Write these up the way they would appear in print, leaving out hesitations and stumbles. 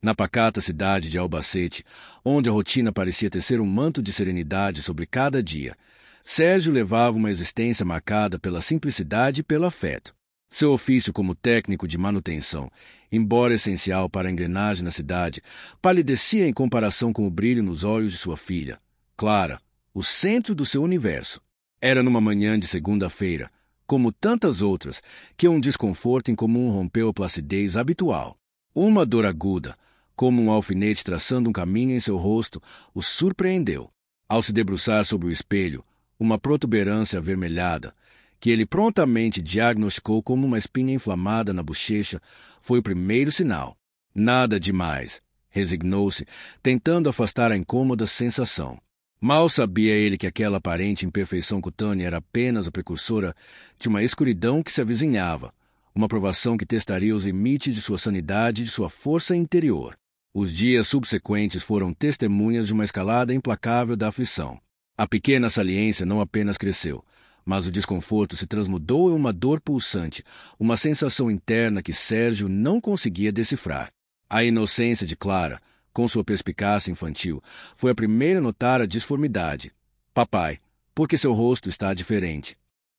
Na pacata cidade de Albacete, onde a rotina parecia tecer um manto de serenidade sobre cada dia, Sérgio levava uma existência marcada pela simplicidade e pelo afeto. Seu ofício como técnico de manutenção, embora essencial para a engrenagem na cidade, palidecia em comparação com o brilho nos olhos de sua filha, Clara, o centro do seu universo. Era numa manhã de segunda-feira, como tantas outras, que um desconforto incomum rompeu a placidez habitual. Uma dor aguda, como um alfinete traçando um caminho em seu rosto, o surpreendeu. Ao se debruçar sobre o espelho, uma protuberância avermelhada, que ele prontamente diagnosticou como uma espinha inflamada na bochecha, foi o primeiro sinal. Nada demais. Resignou-se, tentando afastar a incômoda sensação. Mal sabia ele que aquela aparente imperfeição cutânea era apenas a precursora de uma escuridão que se avizinhava, uma provação que testaria os limites de sua sanidade e de sua força interior. Os dias subsequentes foram testemunhas de uma escalada implacável da aflição. A pequena saliência não apenas cresceu, mas o desconforto se transmudou em uma dor pulsante, uma sensação interna que Sérgio não conseguia decifrar. A inocência de Clara, com sua perspicácia infantil, foi a primeira a notar a disformidade. Papai, por que seu rosto está diferente?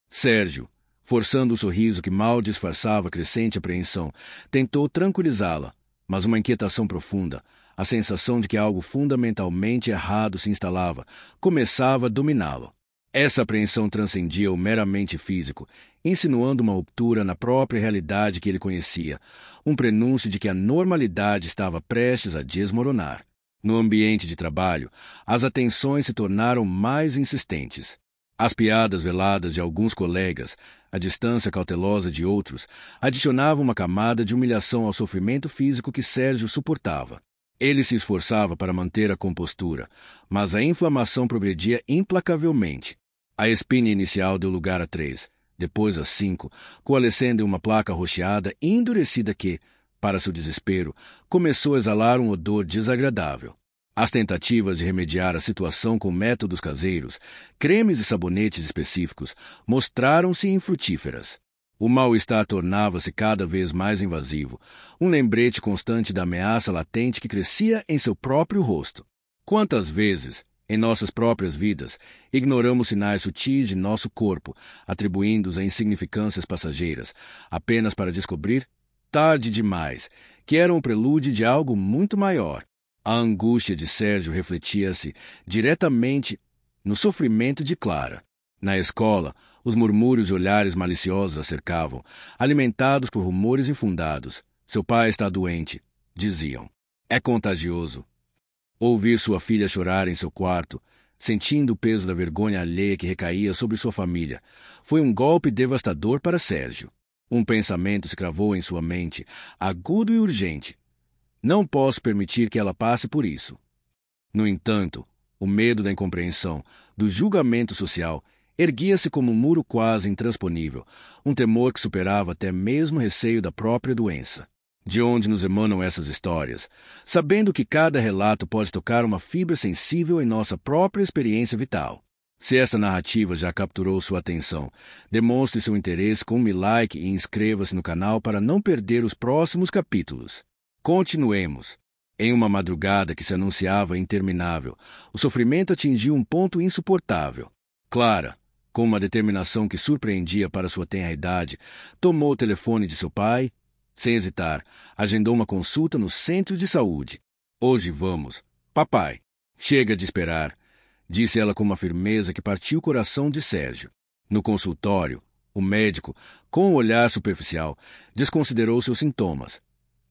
Sérgio, forçando o sorriso que mal disfarçava a crescente apreensão, tentou tranquilizá-la, mas uma inquietação profunda, a sensação de que algo fundamentalmente errado se instalava, começava a dominá-lo. Essa apreensão transcendia o meramente físico, insinuando uma ruptura na própria realidade que ele conhecia, um prenúncio de que a normalidade estava prestes a desmoronar. No ambiente de trabalho, as atenções se tornaram mais insistentes. As piadas veladas de alguns colegas, a distância cautelosa de outros, adicionavam uma camada de humilhação ao sofrimento físico que Sérgio suportava. Ele se esforçava para manter a compostura, mas a inflamação progredia implacavelmente. A espinha inicial deu lugar a 3, depois a 5, coalescendo em uma placa roxeada e endurecida que, para seu desespero, começou a exalar um odor desagradável. As tentativas de remediar a situação com métodos caseiros, cremes e sabonetes específicos, mostraram-se infrutíferas. O mal-estar tornava-se cada vez mais invasivo, um lembrete constante da ameaça latente que crescia em seu próprio rosto. Quantas vezes, em nossas próprias vidas, ignoramos sinais sutis de nosso corpo, atribuindo-os a insignificâncias passageiras, apenas para descobrir, tarde demais, que eram o prelúdio de algo muito maior. A angústia de Sérgio refletia-se diretamente no sofrimento de Clara. Na escola, os murmúrios e olhares maliciosos a cercavam, alimentados por rumores infundados. Seu pai está doente, diziam. É contagioso. Ouvir sua filha chorar em seu quarto, sentindo o peso da vergonha alheia que recaía sobre sua família, foi um golpe devastador para Sérgio. Um pensamento se cravou em sua mente, agudo e urgente. Não posso permitir que ela passe por isso. No entanto, o medo da incompreensão, do julgamento social, erguia-se como um muro quase intransponível, um temor que superava até mesmo o receio da própria doença. De onde nos emanam essas histórias, sabendo que cada relato pode tocar uma fibra sensível em nossa própria experiência vital. Se esta narrativa já capturou sua atenção, demonstre seu interesse com um like e inscreva-se no canal para não perder os próximos capítulos. Continuemos. Em uma madrugada que se anunciava interminável, o sofrimento atingiu um ponto insuportável. Clara, com uma determinação que surpreendia para sua tenra idade, tomou o telefone de seu pai. Sem hesitar, agendou uma consulta no centro de saúde. Hoje vamos, papai. Chega de esperar, disse ela com uma firmeza que partiu o coração de Sérgio. No consultório, o médico, com um olhar superficial, desconsiderou seus sintomas.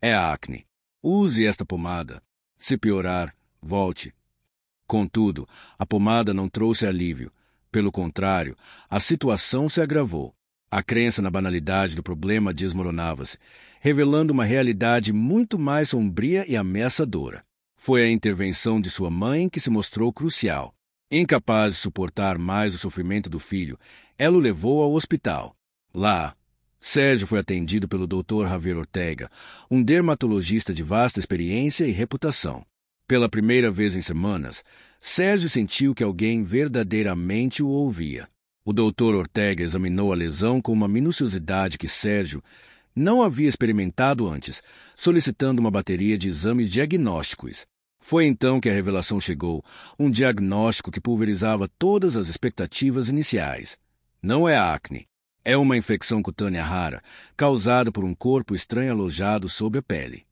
É acne. Use esta pomada. Se piorar, volte. Contudo, a pomada não trouxe alívio. Pelo contrário, a situação se agravou. A crença na banalidade do problema desmoronava-se, revelando uma realidade muito mais sombria e ameaçadora. Foi a intervenção de sua mãe que se mostrou crucial. Incapaz de suportar mais o sofrimento do filho, ela o levou ao hospital. Lá, Sérgio foi atendido pelo Dr. Javier Ortega, um dermatologista de vasta experiência e reputação. Pela primeira vez em semanas, Sérgio sentiu que alguém verdadeiramente o ouvia. O Dr. Ortega examinou a lesão com uma minuciosidade que Sérgio não havia experimentado antes, solicitando uma bateria de exames diagnósticos. Foi então que a revelação chegou, um diagnóstico que pulverizava todas as expectativas iniciais. Não é acne. É uma infecção cutânea rara, causada por um corpo estranho alojado sob a pele.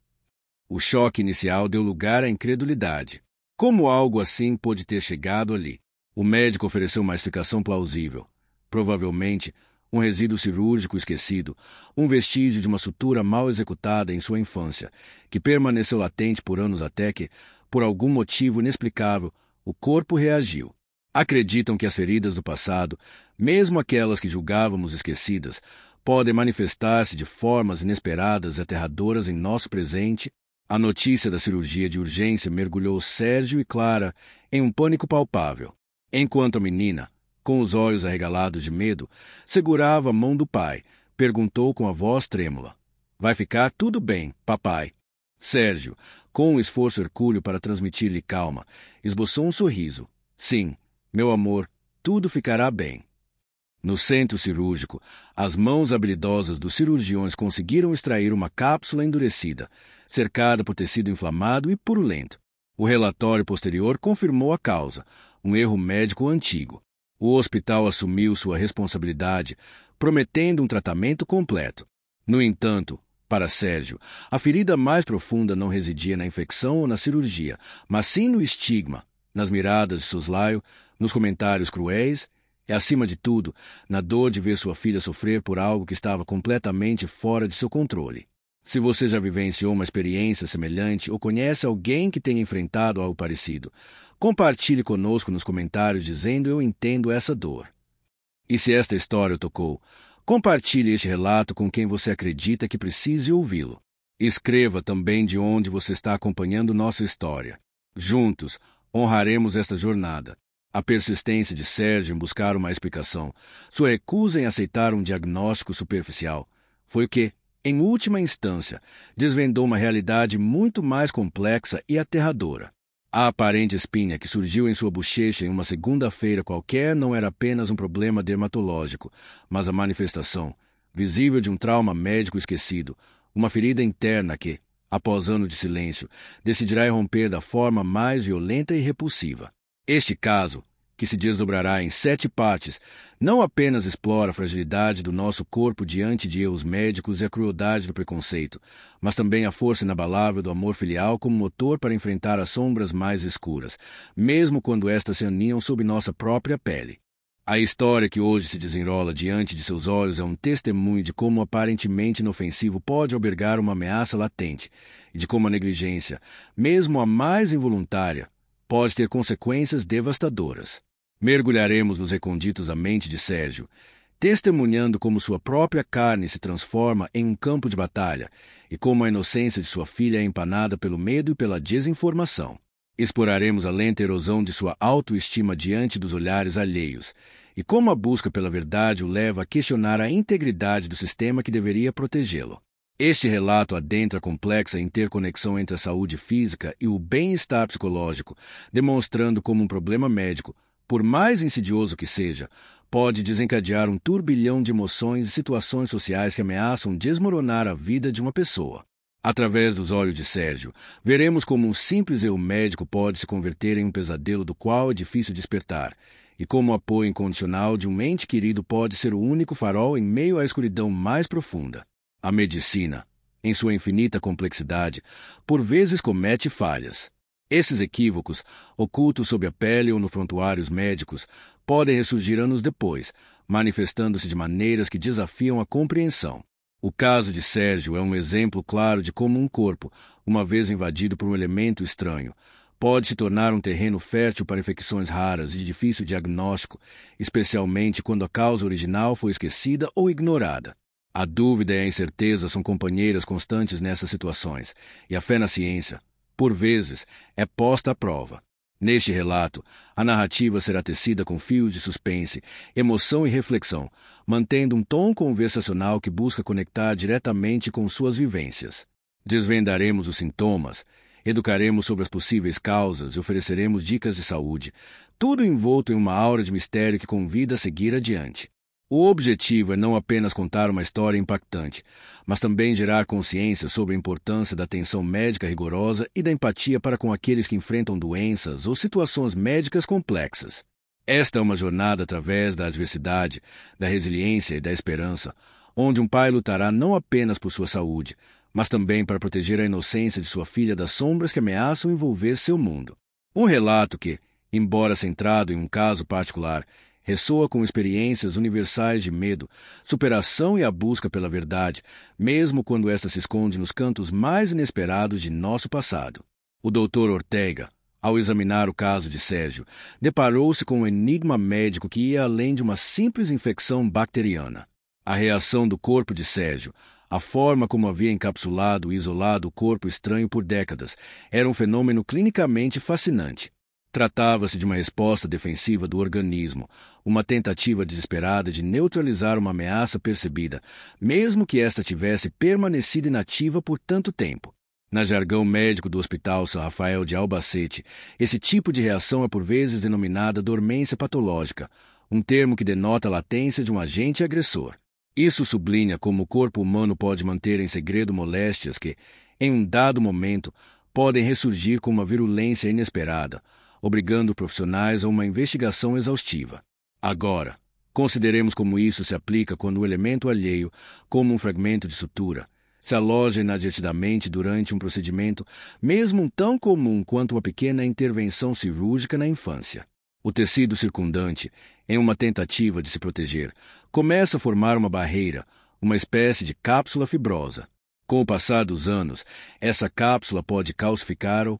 O choque inicial deu lugar à incredulidade. Como algo assim pôde ter chegado ali? O médico ofereceu uma explicação plausível. Provavelmente, um resíduo cirúrgico esquecido, um vestígio de uma sutura mal executada em sua infância, que permaneceu latente por anos até que, por algum motivo inexplicável, o corpo reagiu. Acreditam que as feridas do passado, mesmo aquelas que julgávamos esquecidas, podem manifestar-se de formas inesperadas e aterradoras em nosso presente. A notícia da cirurgia de urgência mergulhou Sérgio e Clara em um pânico palpável, enquanto a menina, com os olhos arregalados de medo, segurava a mão do pai, perguntou com a voz trêmula: "Vai ficar tudo bem, papai?" Sérgio, com um esforço hercúleo para transmitir-lhe calma, esboçou um sorriso. "Sim, meu amor, tudo ficará bem." No centro cirúrgico, as mãos habilidosas dos cirurgiões conseguiram extrair uma cápsula endurecida, cercada por tecido inflamado e purulento. O relatório posterior confirmou a causa, um erro médico antigo. O hospital assumiu sua responsabilidade, prometendo um tratamento completo. No entanto, para Sérgio, a ferida mais profunda não residia na infecção ou na cirurgia, mas sim no estigma, nas miradas de soslaio, nos comentários cruéis e, acima de tudo, na dor de ver sua filha sofrer por algo que estava completamente fora de seu controle. Se você já vivenciou uma experiência semelhante ou conhece alguém que tenha enfrentado algo parecido, compartilhe conosco nos comentários dizendo: "Eu entendo essa dor." E se esta história o tocou, compartilhe este relato com quem você acredita que precise ouvi-lo. Escreva também de onde você está acompanhando nossa história. Juntos, honraremos esta jornada. A persistência de Sérgio em buscar uma explicação, sua recusa em aceitar um diagnóstico superficial, foi o que, em última instância, desvendou uma realidade muito mais complexa e aterradora. A aparente espinha que surgiu em sua bochecha em uma segunda-feira qualquer não era apenas um problema dermatológico, mas a manifestação, visível de um trauma médico esquecido, uma ferida interna que, após anos de silêncio, decidirá irromper da forma mais violenta e repulsiva. Este caso, que se desdobrará em 7 partes, não apenas explora a fragilidade do nosso corpo diante de erros médicos e a crueldade do preconceito, mas também a força inabalável do amor filial como motor para enfrentar as sombras mais escuras, mesmo quando estas se aninham sob nossa própria pele. A história que hoje se desenrola diante de seus olhos é um testemunho de como o aparentemente inofensivo pode albergar uma ameaça latente, e de como a negligência, mesmo a mais involuntária, pode ter consequências devastadoras. Mergulharemos nos recônditos da mente de Sérgio, testemunhando como sua própria carne se transforma em um campo de batalha e como a inocência de sua filha é empanada pelo medo e pela desinformação. Exploraremos a lenta erosão de sua autoestima diante dos olhares alheios e como a busca pela verdade o leva a questionar a integridade do sistema que deveria protegê-lo. Este relato adentra a complexa interconexão entre a saúde física e o bem-estar psicológico, demonstrando como um problema médico, por mais insidioso que seja, pode desencadear um turbilhão de emoções e situações sociais que ameaçam desmoronar a vida de uma pessoa. Através dos olhos de Sérgio, veremos como um simples erro médico pode se converter em um pesadelo do qual é difícil despertar, e como o apoio incondicional de um ente querido pode ser o único farol em meio à escuridão mais profunda. A medicina, em sua infinita complexidade, por vezes comete falhas. Esses equívocos, ocultos sob a pele ou nos prontuários médicos, podem ressurgir anos depois, manifestando-se de maneiras que desafiam a compreensão. O caso de Sérgio é um exemplo claro de como um corpo, uma vez invadido por um elemento estranho, pode se tornar um terreno fértil para infecções raras e de difícil diagnóstico, especialmente quando a causa original foi esquecida ou ignorada. A dúvida e a incerteza são companheiras constantes nessas situações, e a fé na ciência, por vezes, é posta à prova. Neste relato, a narrativa será tecida com fios de suspense, emoção e reflexão, mantendo um tom conversacional que busca conectar diretamente com suas vivências. Desvendaremos os sintomas, educaremos sobre as possíveis causas e ofereceremos dicas de saúde, tudo envolto em uma aura de mistério que convida a seguir adiante. O objetivo é não apenas contar uma história impactante, mas também gerar consciência sobre a importância da atenção médica rigorosa e da empatia para com aqueles que enfrentam doenças ou situações médicas complexas. Esta é uma jornada através da adversidade, da resiliência e da esperança, onde um pai lutará não apenas por sua saúde, mas também para proteger a inocência de sua filha das sombras que ameaçam envolver seu mundo. Um relato que, embora centrado em um caso particular, ressoa com experiências universais de medo, superação e a busca pela verdade, mesmo quando esta se esconde nos cantos mais inesperados de nosso passado. O Dr. Ortega, ao examinar o caso de Sérgio, deparou-se com um enigma médico que ia além de uma simples infecção bacteriana. A reação do corpo de Sérgio, a forma como havia encapsulado e isolado o corpo estranho por décadas, era um fenômeno clinicamente fascinante. Tratava-se de uma resposta defensiva do organismo, uma tentativa desesperada de neutralizar uma ameaça percebida, mesmo que esta tivesse permanecido inativa por tanto tempo. Na jargão médico do Hospital São Rafael de Albacete, esse tipo de reação é por vezes denominada dormência patológica, um termo que denota a latência de um agente agressor. Isso sublinha como o corpo humano pode manter em segredo moléstias que, em um dado momento, podem ressurgir com uma virulência inesperada, obrigando profissionais a uma investigação exaustiva. Agora, consideremos como isso se aplica quando o elemento alheio, como um fragmento de sutura, se aloja inadvertidamente durante um procedimento, mesmo tão comum quanto uma pequena intervenção cirúrgica na infância. O tecido circundante, em uma tentativa de se proteger, começa a formar uma barreira, uma espécie de cápsula fibrosa. Com o passar dos anos, essa cápsula pode calcificar ou,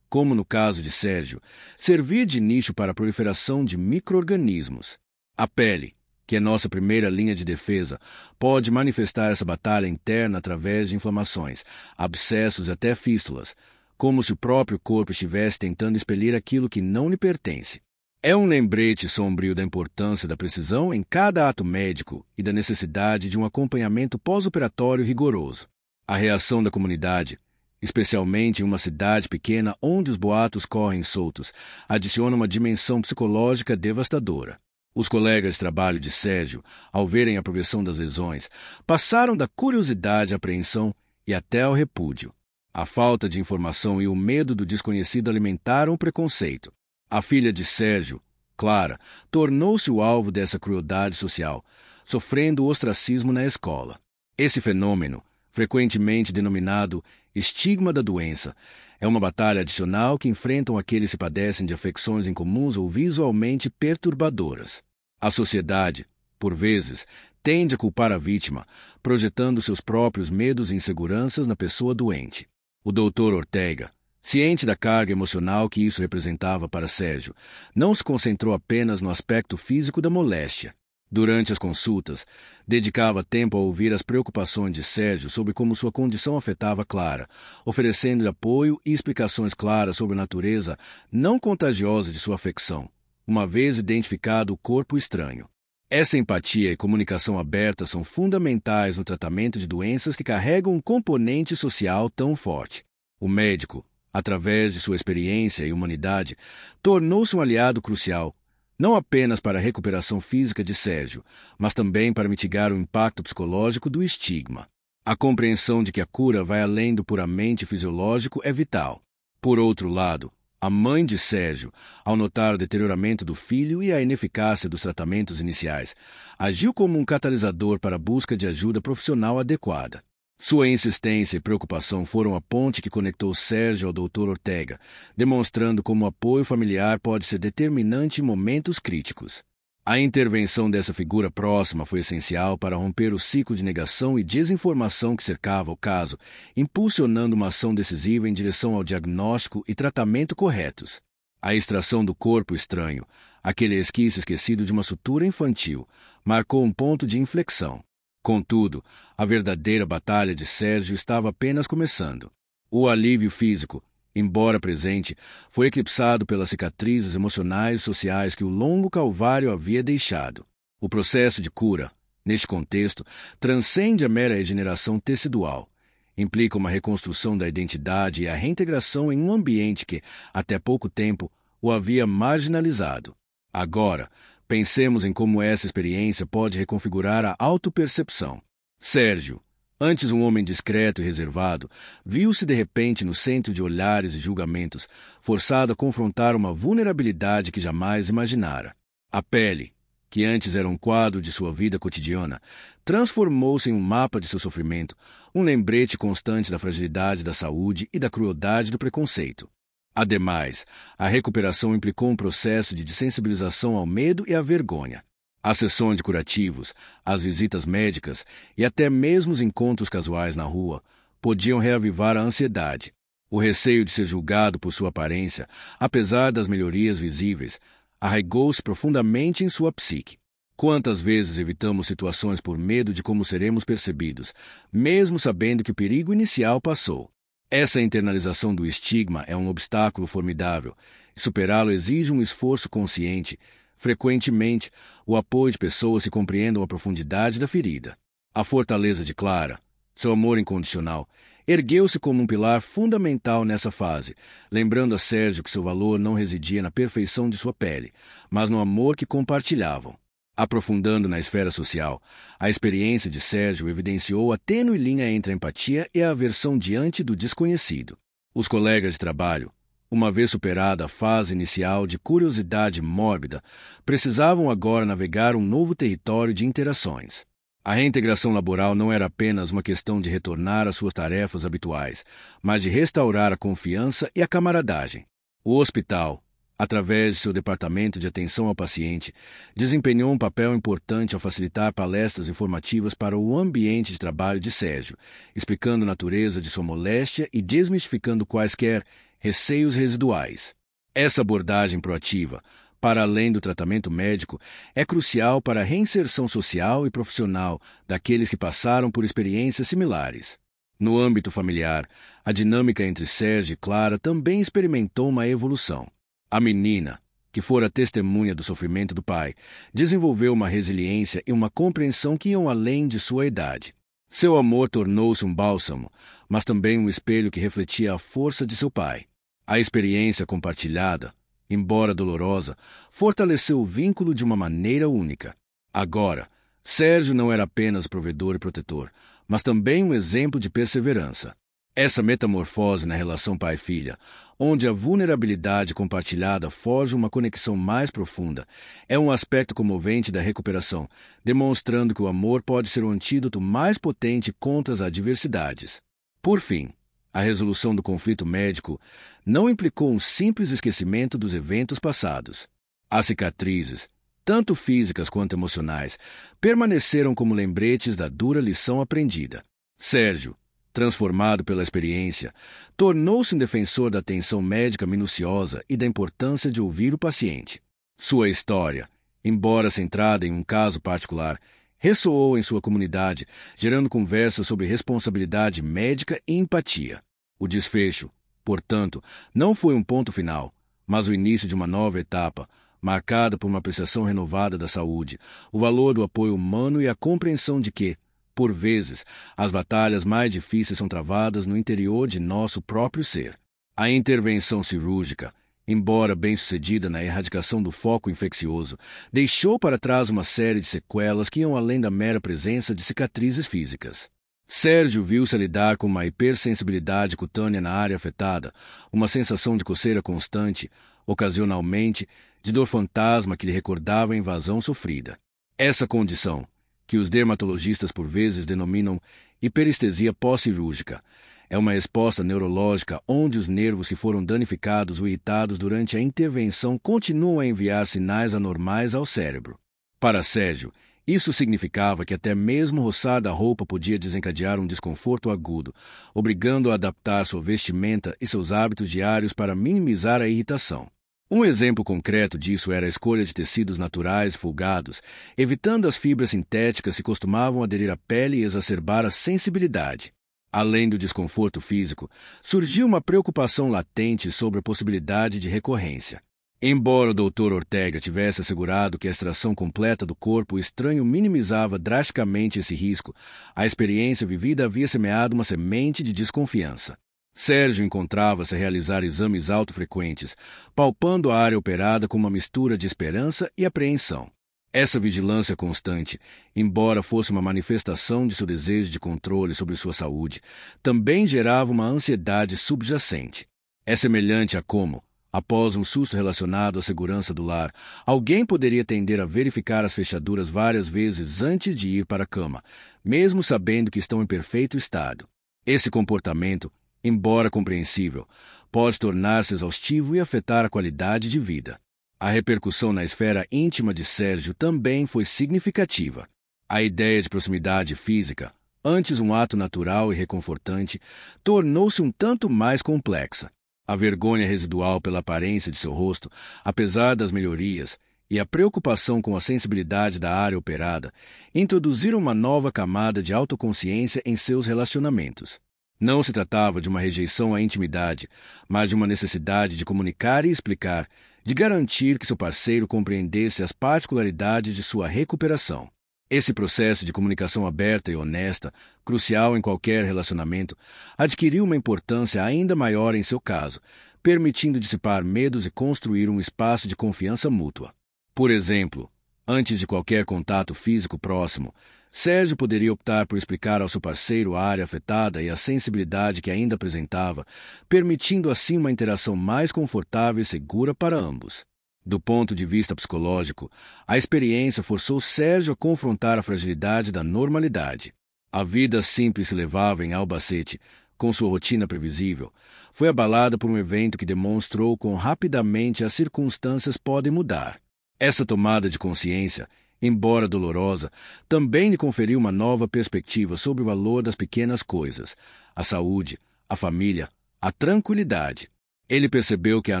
como no caso de Sérgio, servir de nicho para a proliferação de micro-organismos. A pele, que é nossa primeira linha de defesa, pode manifestar essa batalha interna através de inflamações, abscessos e até fístulas, como se o próprio corpo estivesse tentando expelir aquilo que não lhe pertence. É um lembrete sombrio da importância da precisão em cada ato médico e da necessidade de um acompanhamento pós-operatório rigoroso. A reação da comunidade, especialmente em uma cidade pequena onde os boatos correm soltos, adiciona uma dimensão psicológica devastadora. Os colegas de trabalho de Sérgio, ao verem a progressão das lesões, passaram da curiosidade à apreensão e até ao repúdio. A falta de informação e o medo do desconhecido alimentaram o preconceito. A filha de Sérgio, Clara, tornou-se o alvo dessa crueldade social, sofrendo o ostracismo na escola. Esse fenômeno, frequentemente denominado estigma da doença, é uma batalha adicional que enfrentam aqueles que padecem de afecções incomuns ou visualmente perturbadoras. A sociedade, por vezes, tende a culpar a vítima, projetando seus próprios medos e inseguranças na pessoa doente. O Dr. Ortega, ciente da carga emocional que isso representava para Sérgio, não se concentrou apenas no aspecto físico da moléstia. Durante as consultas, dedicava tempo a ouvir as preocupações de Sérgio sobre como sua condição afetava Clara, oferecendo-lhe apoio e explicações claras sobre a natureza não contagiosa de sua afecção, uma vez identificado o corpo estranho. Essa empatia e comunicação aberta são fundamentais no tratamento de doenças que carregam um componente social tão forte. O médico, através de sua experiência e humanidade, tornou-se um aliado crucial, não apenas para a recuperação física de Sérgio, mas também para mitigar o impacto psicológico do estigma. A compreensão de que a cura vai além do puramente fisiológico é vital. Por outro lado, a mãe de Sérgio, ao notar o deterioramento do filho e a ineficácia dos tratamentos iniciais, agiu como um catalisador para a busca de ajuda profissional adequada. Sua insistência e preocupação foram a ponte que conectou Sérgio ao Dr. Ortega, demonstrando como o apoio familiar pode ser determinante em momentos críticos. A intervenção dessa figura próxima foi essencial para romper o ciclo de negação e desinformação que cercava o caso, impulsionando uma ação decisiva em direção ao diagnóstico e tratamento corretos. A extração do corpo estranho, aquele esquício esquecido de uma sutura infantil, marcou um ponto de inflexão. Contudo, a verdadeira batalha de Sérgio estava apenas começando. O alívio físico, embora presente, foi eclipsado pelas cicatrizes emocionais e sociais que o longo calvário havia deixado. O processo de cura, neste contexto, transcende a mera regeneração tecidual. Implica uma reconstrução da identidade e a reintegração em um ambiente que, até pouco tempo, o havia marginalizado. Agora, Pensemos em como essa experiência pode reconfigurar a autopercepção. Sérgio, antes um homem discreto e reservado, viu-se de repente no centro de olhares e julgamentos, forçado a confrontar uma vulnerabilidade que jamais imaginara. A pele, que antes era um quadro de sua vida cotidiana, transformou-se em um mapa de seu sofrimento, um lembrete constante da fragilidade da saúde e da crueldade do preconceito. Ademais, a recuperação implicou um processo de desensibilização ao medo e à vergonha. As sessões de curativos, as visitas médicas e até mesmo os encontros casuais na rua podiam reavivar a ansiedade. O receio de ser julgado por sua aparência, apesar das melhorias visíveis, arraigou-se profundamente em sua psique. Quantas vezes evitamos situações por medo de como seremos percebidos, mesmo sabendo que o perigo inicial passou? Essa internalização do estigma é um obstáculo formidável, e superá-lo exige um esforço consciente. Frequentemente, o apoio de pessoas que compreendam a profundidade da ferida. A fortaleza de Clara, seu amor incondicional, ergueu-se como um pilar fundamental nessa fase, lembrando a Sérgio que seu valor não residia na perfeição de sua pele, mas no amor que compartilhavam. Aprofundando na esfera social, a experiência de Sérgio evidenciou a tênue linha entre a empatia e a aversão diante do desconhecido. Os colegas de trabalho, uma vez superada a fase inicial de curiosidade mórbida, precisavam agora navegar um novo território de interações. A reintegração laboral não era apenas uma questão de retornar às suas tarefas habituais, mas de restaurar a confiança e a camaradagem. O hospital, através de seu departamento de atenção ao paciente, desempenhou um papel importante ao facilitar palestras informativas para o ambiente de trabalho de Sérgio, explicando a natureza de sua moléstia e desmistificando quaisquer receios residuais. Essa abordagem proativa, para além do tratamento médico, é crucial para a reinserção social e profissional daqueles que passaram por experiências similares. No âmbito familiar, a dinâmica entre Sérgio e Clara também experimentou uma evolução. A menina, que fora testemunha do sofrimento do pai, desenvolveu uma resiliência e uma compreensão que iam além de sua idade. Seu amor tornou-se um bálsamo, mas também um espelho que refletia a força de seu pai. A experiência compartilhada, embora dolorosa, fortaleceu o vínculo de uma maneira única. Agora, Sérgio não era apenas provedor e protetor, mas também um exemplo de perseverança. Essa metamorfose na relação pai-filha, onde a vulnerabilidade compartilhada forja uma conexão mais profunda, é um aspecto comovente da recuperação, demonstrando que o amor pode ser o antídoto mais potente contra as adversidades. Por fim, a resolução do conflito médico não implicou um simples esquecimento dos eventos passados. As cicatrizes, tanto físicas quanto emocionais, permaneceram como lembretes da dura lição aprendida. Sérgio, transformado pela experiência, tornou-se um defensor da atenção médica minuciosa e da importância de ouvir o paciente. Sua história, embora centrada em um caso particular, ressoou em sua comunidade, gerando conversas sobre responsabilidade médica e empatia. O desfecho, portanto, não foi um ponto final, mas o início de uma nova etapa, marcada por uma apreciação renovada da saúde, o valor do apoio humano e a compreensão de que, por vezes, as batalhas mais difíceis são travadas no interior de nosso próprio ser. A intervenção cirúrgica, embora bem-sucedida na erradicação do foco infeccioso, deixou para trás uma série de sequelas que iam além da mera presença de cicatrizes físicas. Sérgio viu-se a lidar com uma hipersensibilidade cutânea na área afetada, uma sensação de coceira constante, ocasionalmente, de dor fantasma que lhe recordava a invasão sofrida. Essa condição, que os dermatologistas por vezes denominam hiperestesia pós-cirúrgica, é uma resposta neurológica onde os nervos que foram danificados ou irritados durante a intervenção continuam a enviar sinais anormais ao cérebro. Para Sérgio, isso significava que até mesmo roçar da roupa podia desencadear um desconforto agudo, obrigando-o a adaptar sua vestimenta e seus hábitos diários para minimizar a irritação. Um exemplo concreto disso era a escolha de tecidos naturais folgados, evitando as fibras sintéticas que costumavam aderir à pele e exacerbar a sensibilidade. Além do desconforto físico, surgiu uma preocupação latente sobre a possibilidade de recorrência. Embora o Dr. Ortega tivesse assegurado que a extração completa do corpo estranho minimizava drasticamente esse risco, a experiência vivida havia semeado uma semente de desconfiança. Sérgio encontrava-se a realizar exames autofrequentes, palpando a área operada com uma mistura de esperança e apreensão. Essa vigilância constante, embora fosse uma manifestação de seu desejo de controle sobre sua saúde, também gerava uma ansiedade subjacente. É semelhante a como, após um susto relacionado à segurança do lar, alguém poderia tender a verificar as fechaduras várias vezes antes de ir para a cama, mesmo sabendo que estão em perfeito estado. Esse comportamento, embora compreensível, pode tornar-se exaustivo e afetar a qualidade de vida. A repercussão na esfera íntima de Sérgio também foi significativa. A ideia de proximidade física, antes um ato natural e reconfortante, tornou-se um tanto mais complexa. A vergonha residual pela aparência de seu rosto, apesar das melhorias, e a preocupação com a sensibilidade da área operada, introduziram uma nova camada de autoconsciência em seus relacionamentos. Não se tratava de uma rejeição à intimidade, mas de uma necessidade de comunicar e explicar, de garantir que seu parceiro compreendesse as particularidades de sua recuperação. Esse processo de comunicação aberta e honesta, crucial em qualquer relacionamento, adquiriu uma importância ainda maior em seu caso, permitindo dissipar medos e construir um espaço de confiança mútua. Por exemplo, antes de qualquer contato físico próximo, Sérgio poderia optar por explicar ao seu parceiro a área afetada e a sensibilidade que ainda apresentava, permitindo assim uma interação mais confortável e segura para ambos. Do ponto de vista psicológico, a experiência forçou Sérgio a confrontar a fragilidade da normalidade. A vida simples que levava em Albacete, com sua rotina previsível, foi abalada por um evento que demonstrou quão rapidamente as circunstâncias podem mudar. Essa tomada de consciência, embora dolorosa, também lhe conferiu uma nova perspectiva sobre o valor das pequenas coisas, a saúde, a família, a tranquilidade. Ele percebeu que a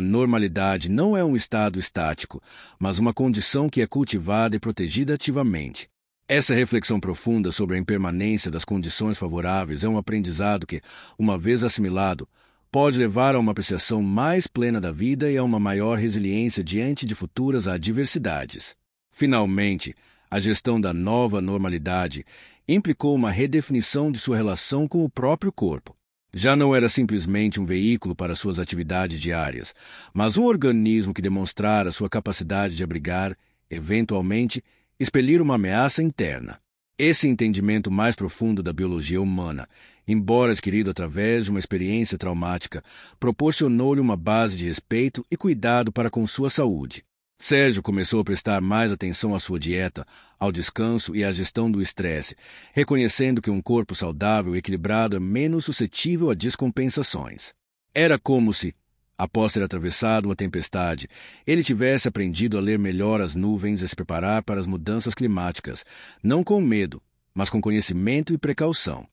normalidade não é um estado estático, mas uma condição que é cultivada e protegida ativamente. Essa reflexão profunda sobre a impermanência das condições favoráveis é um aprendizado que, uma vez assimilado, pode levar a uma apreciação mais plena da vida e a uma maior resiliência diante de futuras adversidades. Finalmente, a gestão da nova normalidade implicou uma redefinição de sua relação com o próprio corpo. Já não era simplesmente um veículo para suas atividades diárias, mas um organismo que demonstrara sua capacidade de abrigar, eventualmente, expelir uma ameaça interna. Esse entendimento mais profundo da biologia humana, embora adquirido através de uma experiência traumática, proporcionou-lhe uma base de respeito e cuidado para com sua saúde. Sérgio começou a prestar mais atenção à sua dieta, ao descanso e à gestão do estresse, reconhecendo que um corpo saudável e equilibrado é menos suscetível a descompensações. Era como se, após ter atravessado uma tempestade, ele tivesse aprendido a ler melhor as nuvens e se preparar para as mudanças climáticas, não com medo, mas com conhecimento e precaução.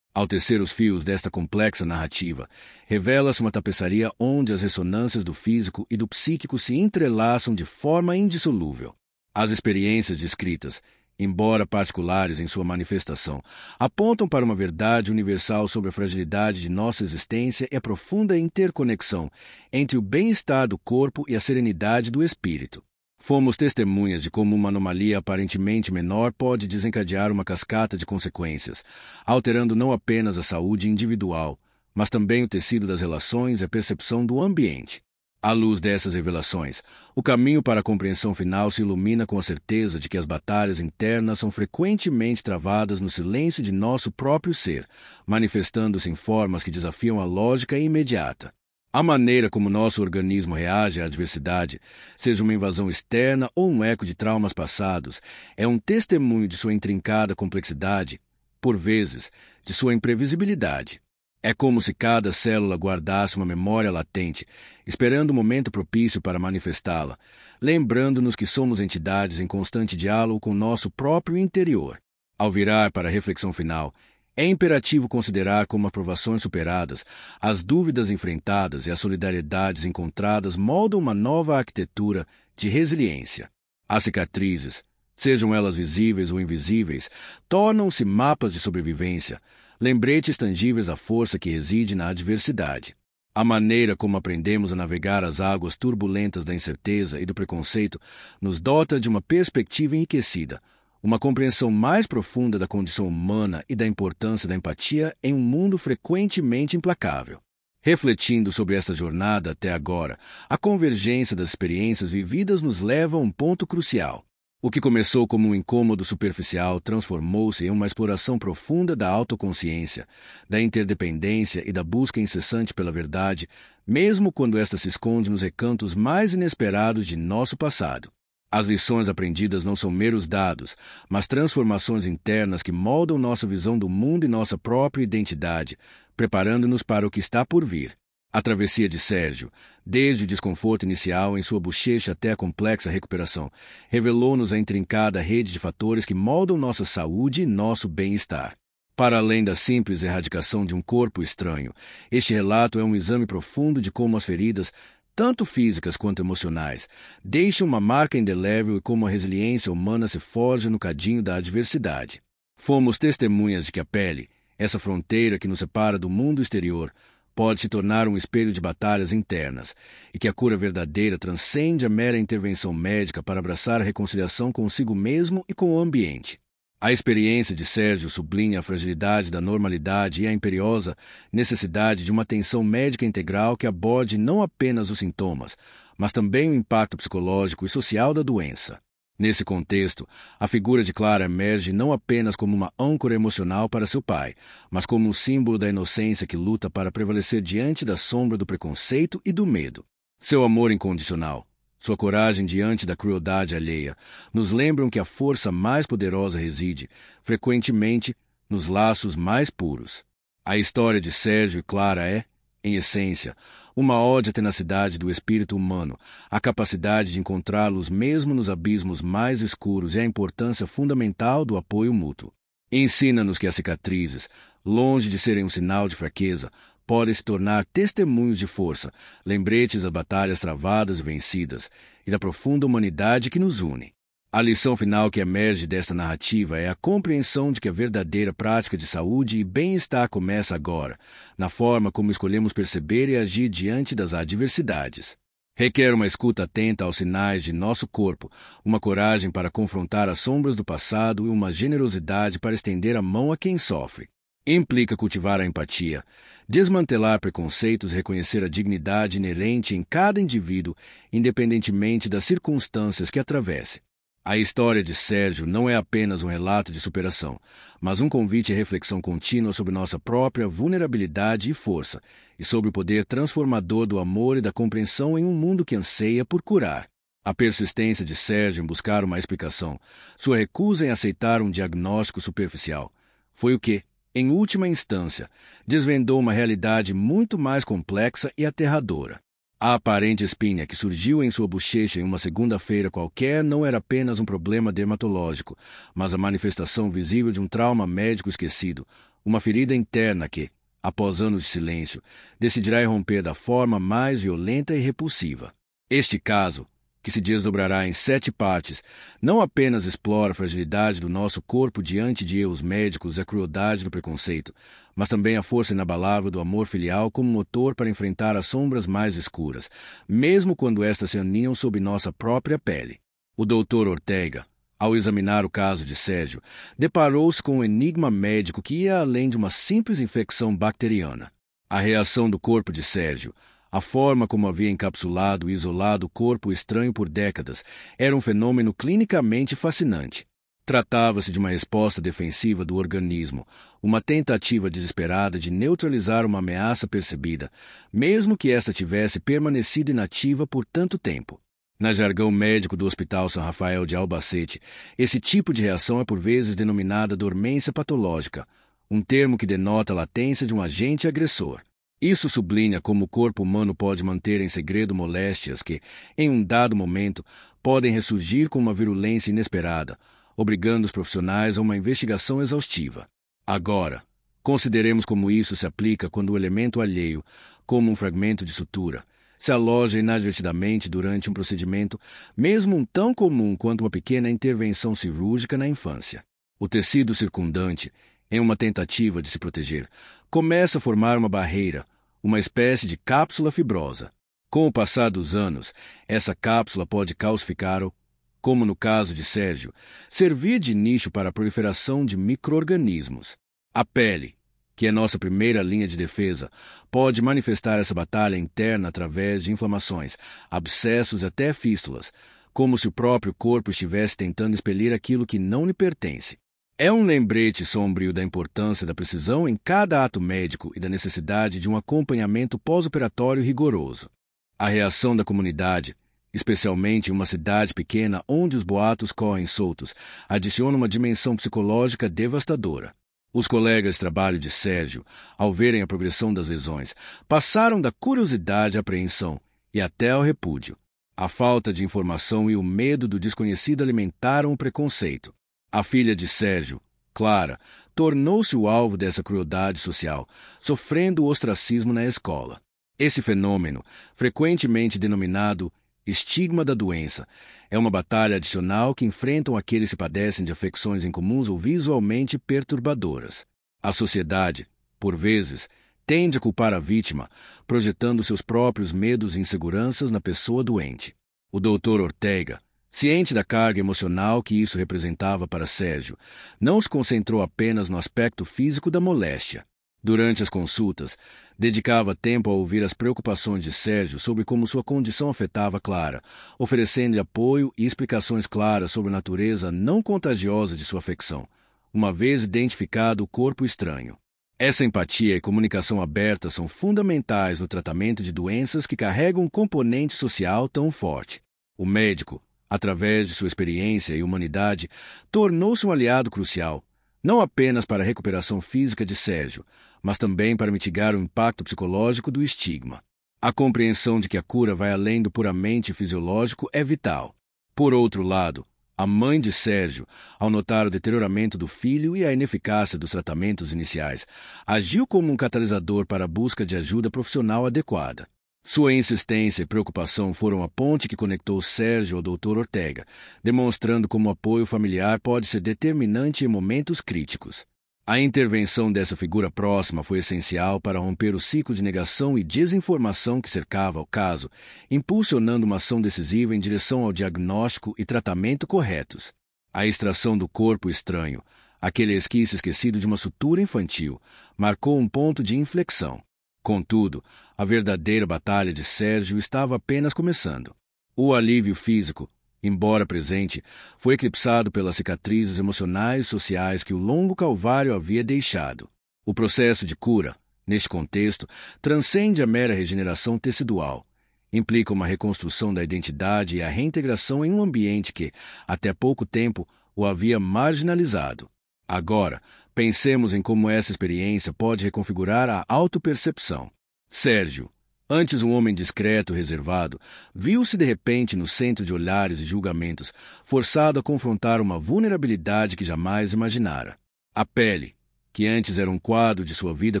Ao tecer os fios desta complexa narrativa, revela-se uma tapeçaria onde as ressonâncias do físico e do psíquico se entrelaçam de forma indissolúvel. As experiências descritas, embora particulares em sua manifestação, apontam para uma verdade universal sobre a fragilidade de nossa existência e a profunda interconexão entre o bem-estar do corpo e a serenidade do espírito. Fomos testemunhas de como uma anomalia aparentemente menor pode desencadear uma cascata de consequências, alterando não apenas a saúde individual, mas também o tecido das relações e a percepção do ambiente. À luz dessas revelações, o caminho para a compreensão final se ilumina com a certeza de que as batalhas internas são frequentemente travadas no silêncio de nosso próprio ser, manifestando-se em formas que desafiam a lógica imediata. A maneira como nosso organismo reage à adversidade, seja uma invasão externa ou um eco de traumas passados, é um testemunho de sua intrincada complexidade, por vezes, de sua imprevisibilidade. É como se cada célula guardasse uma memória latente, esperando o momento propício para manifestá-la, lembrando-nos que somos entidades em constante diálogo com nosso próprio interior. Ao virar para a reflexão final, é imperativo considerar como aprovações superadas, as dúvidas enfrentadas e as solidariedades encontradas moldam uma nova arquitetura de resiliência. As cicatrizes, sejam elas visíveis ou invisíveis, tornam-se mapas de sobrevivência, lembretes tangíveis da força que reside na adversidade. A maneira como aprendemos a navegar as águas turbulentas da incerteza e do preconceito nos dota de uma perspectiva enriquecida, uma compreensão mais profunda da condição humana e da importância da empatia em um mundo frequentemente implacável. Refletindo sobre esta jornada até agora, a convergência das experiências vividas nos leva a um ponto crucial. O que começou como um incômodo superficial transformou-se em uma exploração profunda da autoconsciência, da interdependência e da busca incessante pela verdade, mesmo quando esta se esconde nos recantos mais inesperados de nosso passado. As lições aprendidas não são meros dados, mas transformações internas que moldam nossa visão do mundo e nossa própria identidade, preparando-nos para o que está por vir. A travessia de Sérgio, desde o desconforto inicial em sua bochecha até a complexa recuperação, revelou-nos a intrincada rede de fatores que moldam nossa saúde e nosso bem-estar. Para além da simples erradicação de um corpo estranho, este relato é um exame profundo de como as feridas, tanto físicas quanto emocionais, deixam uma marca indelével e como a resiliência humana se forja no cadinho da adversidade. Fomos testemunhas de que a pele, essa fronteira que nos separa do mundo exterior, pode se tornar um espelho de batalhas internas, e que a cura verdadeira transcende a mera intervenção médica para abraçar a reconciliação consigo mesmo e com o ambiente. A experiência de Sérgio sublinha a fragilidade da normalidade e a imperiosa necessidade de uma atenção médica integral que aborde não apenas os sintomas, mas também o impacto psicológico e social da doença. Nesse contexto, a figura de Clara emerge não apenas como uma âncora emocional para seu pai, mas como um símbolo da inocência que luta para prevalecer diante da sombra do preconceito e do medo. Seu amor incondicional, sua coragem diante da crueldade alheia, nos lembram que a força mais poderosa reside, frequentemente, nos laços mais puros. A história de Sérgio e Clara é, em essência, uma ode à tenacidade do espírito humano, a capacidade de encontrá-los mesmo nos abismos mais escuros e a importância fundamental do apoio mútuo. Ensina-nos que as cicatrizes, longe de serem um sinal de fraqueza, podem se tornar testemunhos de força, lembretes das batalhas travadas e vencidas, e da profunda humanidade que nos une. A lição final que emerge desta narrativa é a compreensão de que a verdadeira prática de saúde e bem-estar começa agora, na forma como escolhemos perceber e agir diante das adversidades. Requer uma escuta atenta aos sinais de nosso corpo, uma coragem para confrontar as sombras do passado e uma generosidade para estender a mão a quem sofre. Implica cultivar a empatia, desmantelar preconceitos e reconhecer a dignidade inerente em cada indivíduo, independentemente das circunstâncias que atravesse. A história de Sérgio não é apenas um relato de superação, mas um convite à reflexão contínua sobre nossa própria vulnerabilidade e força, e sobre o poder transformador do amor e da compreensão em um mundo que anseia por curar. A persistência de Sérgio em buscar uma explicação, sua recusa em aceitar um diagnóstico superficial, foi o que, em última instância, desvendou uma realidade muito mais complexa e aterradora. A aparente espinha que surgiu em sua bochecha em uma segunda-feira qualquer não era apenas um problema dermatológico, mas a manifestação visível de um trauma médico esquecido, uma ferida interna que, após anos de silêncio, decidirá irromper da forma mais violenta e repulsiva. Este caso, que se desdobrará em 7 partes, não apenas explora a fragilidade do nosso corpo diante de erros médicos e a crueldade do preconceito, mas também a força inabalável do amor filial como motor para enfrentar as sombras mais escuras, mesmo quando estas se aninham sob nossa própria pele. O Dr. Ortega, ao examinar o caso de Sérgio, deparou-se com um enigma médico que ia além de uma simples infecção bacteriana. A reação do corpo de Sérgio, a forma como havia encapsulado e isolado o corpo estranho por décadas, era um fenômeno clinicamente fascinante. Tratava-se de uma resposta defensiva do organismo, uma tentativa desesperada de neutralizar uma ameaça percebida, mesmo que esta tivesse permanecido inativa por tanto tempo. Na jargão médico do Hospital São Rafael de Albacete, esse tipo de reação é por vezes denominada dormência patológica, um termo que denota a latência de um agente agressor. Isso sublinha como o corpo humano pode manter em segredo moléstias que, em um dado momento, podem ressurgir com uma virulência inesperada, obrigando os profissionais a uma investigação exaustiva. Agora, consideremos como isso se aplica quando o elemento alheio, como um fragmento de sutura, se aloja inadvertidamente durante um procedimento, mesmo um tão comum quanto uma pequena intervenção cirúrgica na infância. O tecido circundante, em uma tentativa de se proteger, começa a formar uma barreira, uma espécie de cápsula fibrosa. Com o passar dos anos, essa cápsula pode calcificar ou, como no caso de Sérgio, servir de nicho para a proliferação de micro-organismos. A pele, que é nossa primeira linha de defesa, pode manifestar essa batalha interna através de inflamações, abscessos e até fístulas, como se o próprio corpo estivesse tentando expelir aquilo que não lhe pertence. É um lembrete sombrio da importância da precisão em cada ato médico e da necessidade de um acompanhamento pós-operatório rigoroso. A reação da comunidade, especialmente em uma cidade pequena onde os boatos correm soltos, adiciona uma dimensão psicológica devastadora. Os colegas de trabalho de Sérgio, ao verem a progressão das lesões, passaram da curiosidade à apreensão e até ao repúdio. A falta de informação e o medo do desconhecido alimentaram o preconceito. A filha de Sérgio, Clara, tornou-se o alvo dessa crueldade social, sofrendo o ostracismo na escola. Esse fenômeno, frequentemente denominado estigma da doença, é uma batalha adicional que enfrentam aqueles que padecem de afecções incomuns ou visualmente perturbadoras. A sociedade, por vezes, tende a culpar a vítima, projetando seus próprios medos e inseguranças na pessoa doente. O Dr. Ortega, ciente da carga emocional que isso representava para Sérgio, não se concentrou apenas no aspecto físico da moléstia. Durante as consultas, dedicava tempo a ouvir as preocupações de Sérgio sobre como sua condição afetava Clara, oferecendo-lhe apoio e explicações claras sobre a natureza não contagiosa de sua afecção, uma vez identificado o corpo estranho. Essa empatia e comunicação aberta são fundamentais no tratamento de doenças que carregam um componente social tão forte. O médico, através de sua experiência e humanidade, tornou-se um aliado crucial, não apenas para a recuperação física de Sérgio, mas também para mitigar o impacto psicológico do estigma. A compreensão de que a cura vai além do puramente fisiológico é vital. Por outro lado, a mãe de Sérgio, ao notar o deterioramento do filho e a ineficácia dos tratamentos iniciais, agiu como um catalisador para a busca de ajuda profissional adequada. Sua insistência e preocupação foram a ponte que conectou Sérgio ao Dr. Ortega, demonstrando como o apoio familiar pode ser determinante em momentos críticos. A intervenção dessa figura próxima foi essencial para romper o ciclo de negação e desinformação que cercava o caso, impulsionando uma ação decisiva em direção ao diagnóstico e tratamento corretos. A extração do corpo estranho, aquele esquício esquecido de uma sutura infantil, marcou um ponto de inflexão. Contudo, a verdadeira batalha de Sérgio estava apenas começando. O alívio físico, embora presente, foi eclipsado pelas cicatrizes emocionais e sociais que o longo calvário havia deixado. O processo de cura, neste contexto, transcende a mera regeneração tecidual. Implica uma reconstrução da identidade e a reintegração em um ambiente que, até pouco tempo, o havia marginalizado. Agora, pensemos em como essa experiência pode reconfigurar a autopercepção. Sérgio, antes um homem discreto e reservado, viu-se de repente no centro de olhares e julgamentos, forçado a confrontar uma vulnerabilidade que jamais imaginara. A pele, que antes era um quadro de sua vida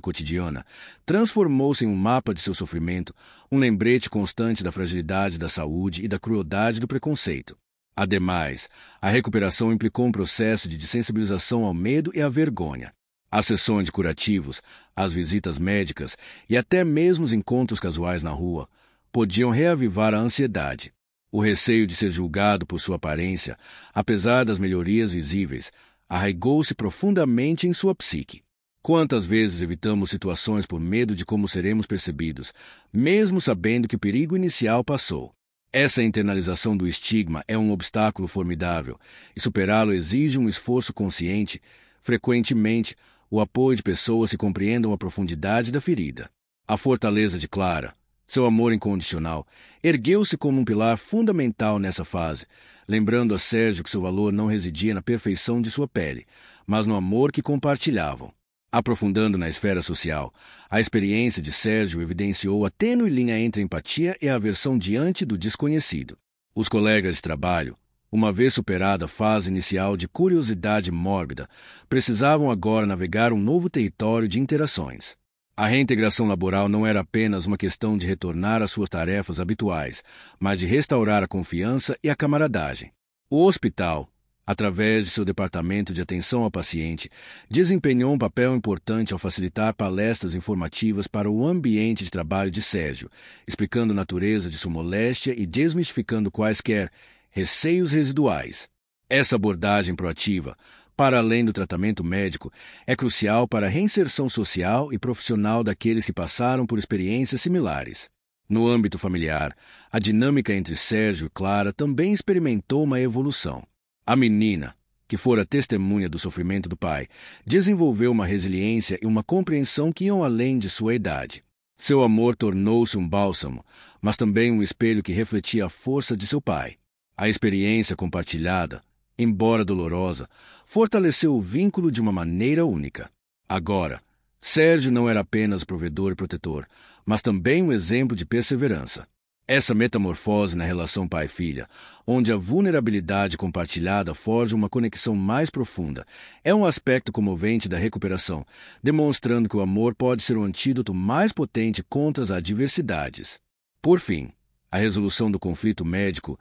cotidiana, transformou-se em um mapa de seu sofrimento, um lembrete constante da fragilidade da saúde e da crueldade do preconceito. Ademais, a recuperação implicou um processo de desensibilização ao medo e à vergonha. As sessões de curativos, as visitas médicas e até mesmo os encontros casuais na rua podiam reavivar a ansiedade. O receio de ser julgado por sua aparência, apesar das melhorias visíveis, arraigou-se profundamente em sua psique. Quantas vezes evitamos situações por medo de como seremos percebidos, mesmo sabendo que o perigo inicial passou? Essa internalização do estigma é um obstáculo formidável, e superá-lo exige um esforço consciente, frequentemente, o apoio de pessoas que compreendam a profundidade da ferida. A fortaleza de Clara, seu amor incondicional, ergueu-se como um pilar fundamental nessa fase, lembrando a Sérgio que seu valor não residia na perfeição de sua pele, mas no amor que compartilhavam. Aprofundando na esfera social, a experiência de Sérgio evidenciou a tênue linha entre a empatia e a aversão diante do desconhecido. Os colegas de trabalho, uma vez superada a fase inicial de curiosidade mórbida, precisavam agora navegar um novo território de interações. A reintegração laboral não era apenas uma questão de retornar às suas tarefas habituais, mas de restaurar a confiança e a camaradagem. O hospital, através de seu departamento de atenção ao paciente, desempenhou um papel importante ao facilitar palestras informativas para o ambiente de trabalho de Sérgio, explicando a natureza de sua moléstia e desmistificando quaisquer receios residuais. Essa abordagem proativa Para além do tratamento médico, é crucial para a reinserção social e profissional daqueles que passaram por experiências similares. No âmbito familiar, a dinâmica entre Sérgio e Clara também experimentou uma evolução. A menina, que fora testemunha do sofrimento do pai, desenvolveu uma resiliência e uma compreensão que iam além de sua idade. Seu amor tornou-se um bálsamo, mas também um espelho que refletia a força de seu pai. A experiência compartilhada, embora dolorosa, fortaleceu o vínculo de uma maneira única. Agora, Sérgio não era apenas provedor e protetor, mas também um exemplo de perseverança. Essa metamorfose na relação pai-filha, onde a vulnerabilidade compartilhada forja uma conexão mais profunda, é um aspecto comovente da recuperação, demonstrando que o amor pode ser um antídoto mais potente contra as adversidades. Por fim, a resolução do conflito médico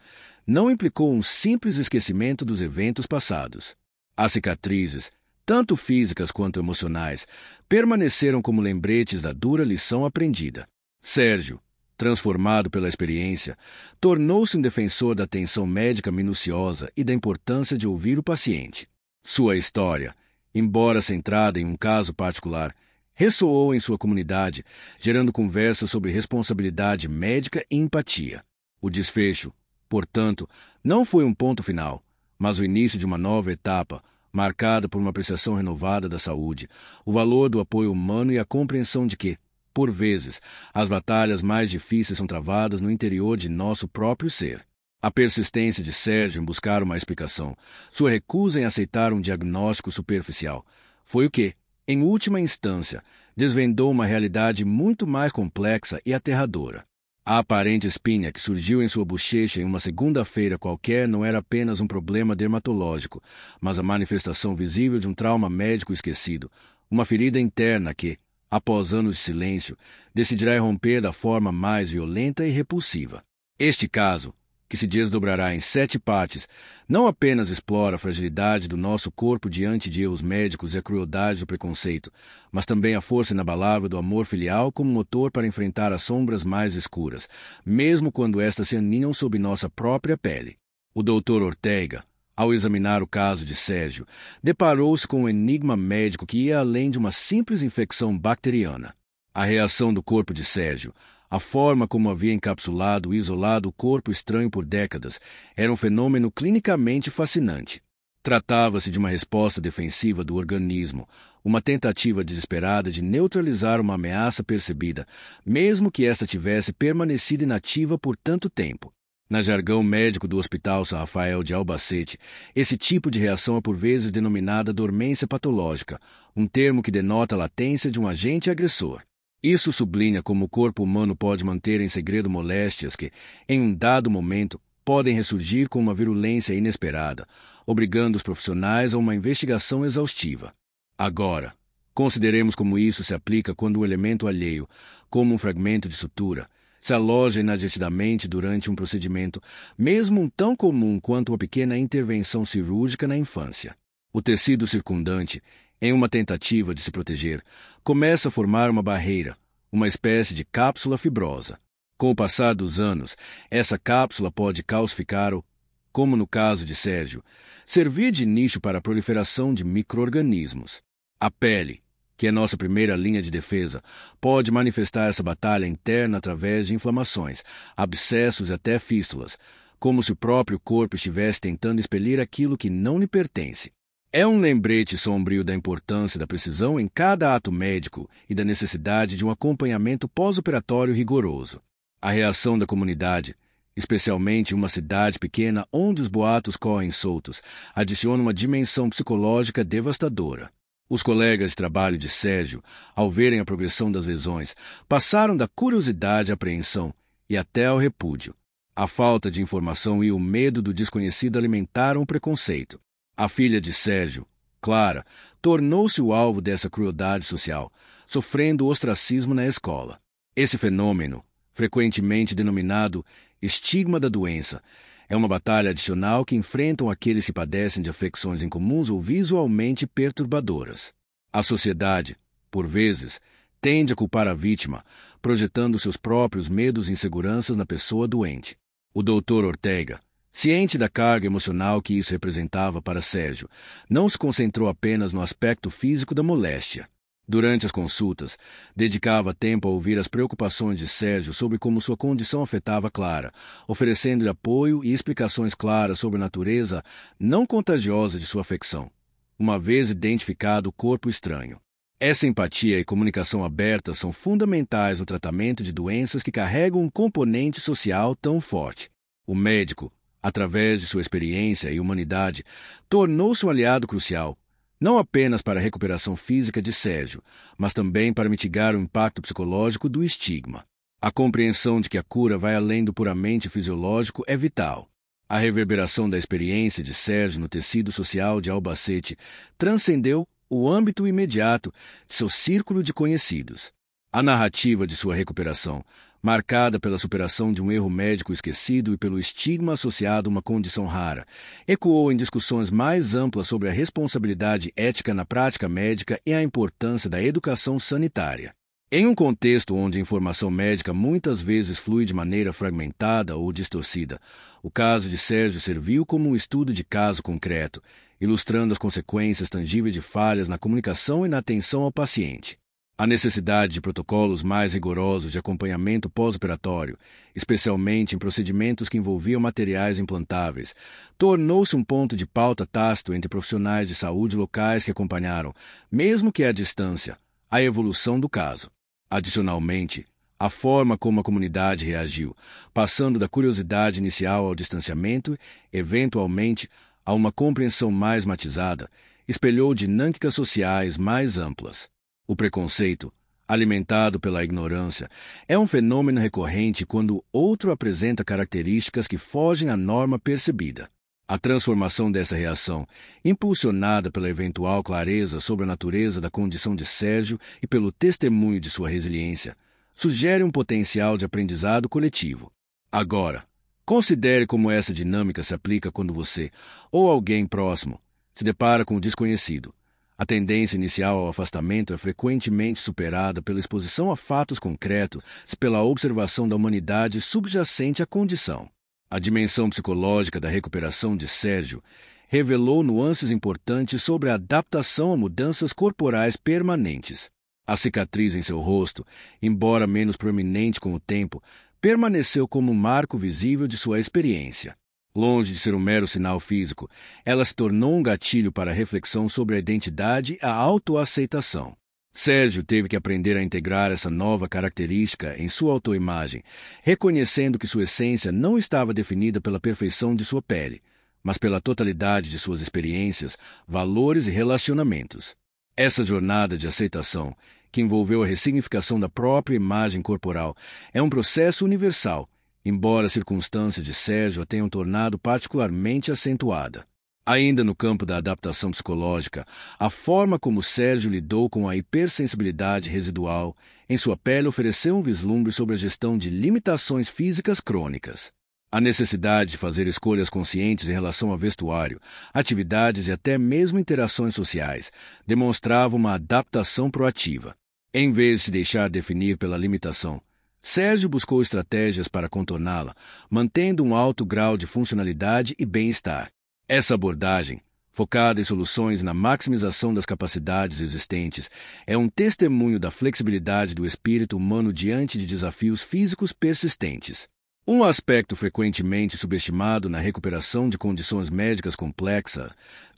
não implicou um simples esquecimento dos eventos passados. As cicatrizes, tanto físicas quanto emocionais, permaneceram como lembretes da dura lição aprendida. Sérgio, transformado pela experiência, tornou-se um defensor da atenção médica minuciosa e da importância de ouvir o paciente. Sua história, embora centrada em um caso particular, ressoou em sua comunidade, gerando conversas sobre responsabilidade médica e empatia. O desfecho, portanto, não foi um ponto final, mas o início de uma nova etapa, marcada por uma apreciação renovada da saúde, o valor do apoio humano e a compreensão de que, por vezes, as batalhas mais difíceis são travadas no interior de nosso próprio ser. A persistência de Sérgio em buscar uma explicação, sua recusa em aceitar um diagnóstico superficial, foi o que, em última instância, desvendou uma realidade muito mais complexa e aterradora. A aparente espinha que surgiu em sua bochecha em uma segunda-feira qualquer não era apenas um problema dermatológico, mas a manifestação visível de um trauma médico esquecido, uma ferida interna que, após anos de silêncio, decidirá irromper da forma mais violenta e repulsiva. Este caso, que se desdobrará em 7 partes, não apenas explora a fragilidade do nosso corpo diante de erros médicos e a crueldade do preconceito, mas também a força inabalável do amor filial como motor para enfrentar as sombras mais escuras, mesmo quando estas se aninham sob nossa própria pele. O Dr. Ortega, ao examinar o caso de Sérgio, deparou-se com um enigma médico que ia além de uma simples infecção bacteriana. A reação do corpo de Sérgio, a forma como havia encapsulado e isolado o corpo estranho por décadas, era um fenômeno clinicamente fascinante. Tratava-se de uma resposta defensiva do organismo, uma tentativa desesperada de neutralizar uma ameaça percebida, mesmo que esta tivesse permanecido inativa por tanto tempo. Na jargão médico do Hospital São Rafael de Albacete, esse tipo de reação é por vezes denominada dormência patológica, um termo que denota a latência de um agente agressor. Isso sublinha como o corpo humano pode manter em segredo moléstias que, em um dado momento, podem ressurgir com uma virulência inesperada, obrigando os profissionais a uma investigação exaustiva. Agora, consideremos como isso se aplica quando um elemento alheio, como um fragmento de sutura, se aloja inadvertidamente durante um procedimento, mesmo um tão comum quanto uma pequena intervenção cirúrgica na infância. O tecido circundante, em uma tentativa de se proteger, começa a formar uma barreira, uma espécie de cápsula fibrosa. Com o passar dos anos, essa cápsula pode calcificar ou, como no caso de Sérgio, servir de nicho para a proliferação de micro-organismos. A pele, que é nossa primeira linha de defesa, pode manifestar essa batalha interna através de inflamações, abscessos e até fístulas, como se o próprio corpo estivesse tentando expelir aquilo que não lhe pertence. É um lembrete sombrio da importância da precisão em cada ato médico e da necessidade de um acompanhamento pós-operatório rigoroso. A reação da comunidade, especialmente em uma cidade pequena onde os boatos correm soltos, adiciona uma dimensão psicológica devastadora. Os colegas de trabalho de Sérgio, ao verem a progressão das lesões, passaram da curiosidade à apreensão e até ao repúdio. A falta de informação e o medo do desconhecido alimentaram o preconceito. A filha de Sérgio, Clara, tornou-se o alvo dessa crueldade social, sofrendo ostracismo na escola. Esse fenômeno, frequentemente denominado estigma da doença, é uma batalha adicional que enfrentam aqueles que padecem de afecções incomuns ou visualmente perturbadoras. A sociedade, por vezes, tende a culpar a vítima, projetando seus próprios medos e inseguranças na pessoa doente. O Dr. Ortega, Ciente da carga emocional que isso representava para Sérgio, não se concentrou apenas no aspecto físico da moléstia. Durante as consultas, dedicava tempo a ouvir as preocupações de Sérgio sobre como sua condição afetava Clara, oferecendo-lhe apoio e explicações claras sobre a natureza não contagiosa de sua afecção, uma vez identificado o corpo estranho. Essa empatia e comunicação aberta são fundamentais no tratamento de doenças que carregam um componente social tão forte. O médico, através de sua experiência e humanidade, tornou-se um aliado crucial, não apenas para a recuperação física de Sérgio, mas também para mitigar o impacto psicológico do estigma. A compreensão de que a cura vai além do puramente fisiológico é vital. A reverberação da experiência de Sérgio no tecido social de Albacete transcendeu o âmbito imediato de seu círculo de conhecidos. A narrativa de sua recuperação, marcada pela superação de um erro médico esquecido e pelo estigma associado a uma condição rara, ecoou em discussões mais amplas sobre a responsabilidade ética na prática médica e a importância da educação sanitária. Em um contexto onde a informação médica muitas vezes flui de maneira fragmentada ou distorcida, o caso de Sérgio serviu como um estudo de caso concreto, ilustrando as consequências tangíveis de falhas na comunicação e na atenção ao paciente. A necessidade de protocolos mais rigorosos de acompanhamento pós-operatório, especialmente em procedimentos que envolviam materiais implantáveis, tornou-se um ponto de pauta tácito entre profissionais de saúde locais que acompanharam, mesmo que à distância, a evolução do caso. Adicionalmente, a forma como a comunidade reagiu, passando da curiosidade inicial ao distanciamento, eventualmente a uma compreensão mais matizada, espelhou dinâmicas sociais mais amplas. O preconceito, alimentado pela ignorância, é um fenômeno recorrente quando o outro apresenta características que fogem à norma percebida. A transformação dessa reação, impulsionada pela eventual clareza sobre a natureza da condição de Sérgio e pelo testemunho de sua resiliência, sugere um potencial de aprendizado coletivo. Agora, considere como essa dinâmica se aplica quando você, ou alguém próximo, se depara com o desconhecido. A tendência inicial ao afastamento é frequentemente superada pela exposição a fatos concretos e pela observação da humanidade subjacente à condição. A dimensão psicológica da recuperação de Sérgio revelou nuances importantes sobre a adaptação a mudanças corporais permanentes. A cicatriz em seu rosto, embora menos proeminente com o tempo, permaneceu como um marco visível de sua experiência. Longe de ser um mero sinal físico, ela se tornou um gatilho para a reflexão sobre a identidade e a autoaceitação. Sérgio teve que aprender a integrar essa nova característica em sua autoimagem, reconhecendo que sua essência não estava definida pela perfeição de sua pele, mas pela totalidade de suas experiências, valores e relacionamentos. Essa jornada de aceitação, que envolveu a ressignificação da própria imagem corporal, é um processo universal, embora as circunstâncias de Sérgio a tenham tornado particularmente acentuada. Ainda no campo da adaptação psicológica, a forma como Sérgio lidou com a hipersensibilidade residual em sua pele ofereceu um vislumbre sobre a gestão de limitações físicas crônicas. A necessidade de fazer escolhas conscientes em relação a vestuário, atividades e até mesmo interações sociais demonstrava uma adaptação proativa. Em vez de se deixar definir pela limitação, Sérgio buscou estratégias para contorná-la, mantendo um alto grau de funcionalidade e bem-estar. Essa abordagem, focada em soluções na maximização das capacidades existentes, é um testemunho da flexibilidade do espírito humano diante de desafios físicos persistentes. Um aspecto frequentemente subestimado na recuperação de condições médicas complexas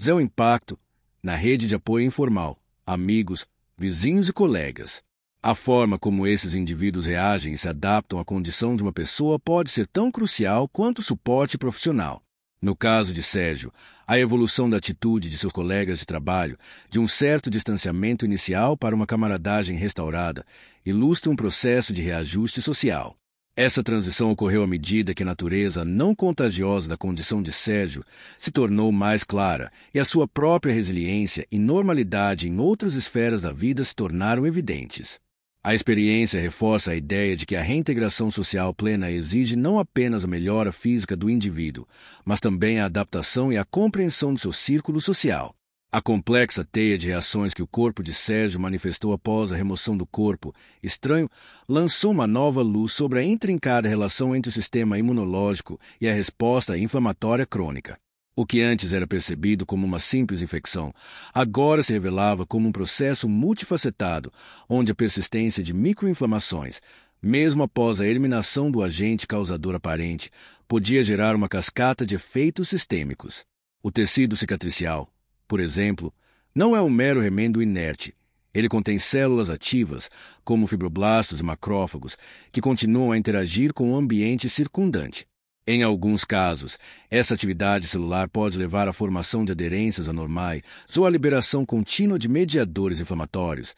é o impacto na rede de apoio informal, amigos, vizinhos e colegas. A forma como esses indivíduos reagem e se adaptam à condição de uma pessoa pode ser tão crucial quanto o suporte profissional. No caso de Sérgio, a evolução da atitude de seus colegas de trabalho, de um certo distanciamento inicial para uma camaradagem restaurada, ilustra um processo de reajuste social. Essa transição ocorreu à medida que a natureza não contagiosa da condição de Sérgio se tornou mais clara e a sua própria resiliência e normalidade em outras esferas da vida se tornaram evidentes. A experiência reforça a ideia de que a reintegração social plena exige não apenas a melhora física do indivíduo, mas também a adaptação e a compreensão do seu círculo social. A complexa teia de reações que o corpo de Sérgio manifestou após a remoção do corpo estranho lançou uma nova luz sobre a intrincada relação entre o sistema imunológico e a resposta inflamatória crônica. O que antes era percebido como uma simples infecção, agora se revelava como um processo multifacetado, onde a persistência de microinflamações, mesmo após a eliminação do agente causador aparente, podia gerar uma cascata de efeitos sistêmicos. O tecido cicatricial, por exemplo, não é um mero remendo inerte. Ele contém células ativas, como fibroblastos e macrófagos, que continuam a interagir com o ambiente circundante. Em alguns casos, essa atividade celular pode levar à formação de aderências anormais ou à liberação contínua de mediadores inflamatórios,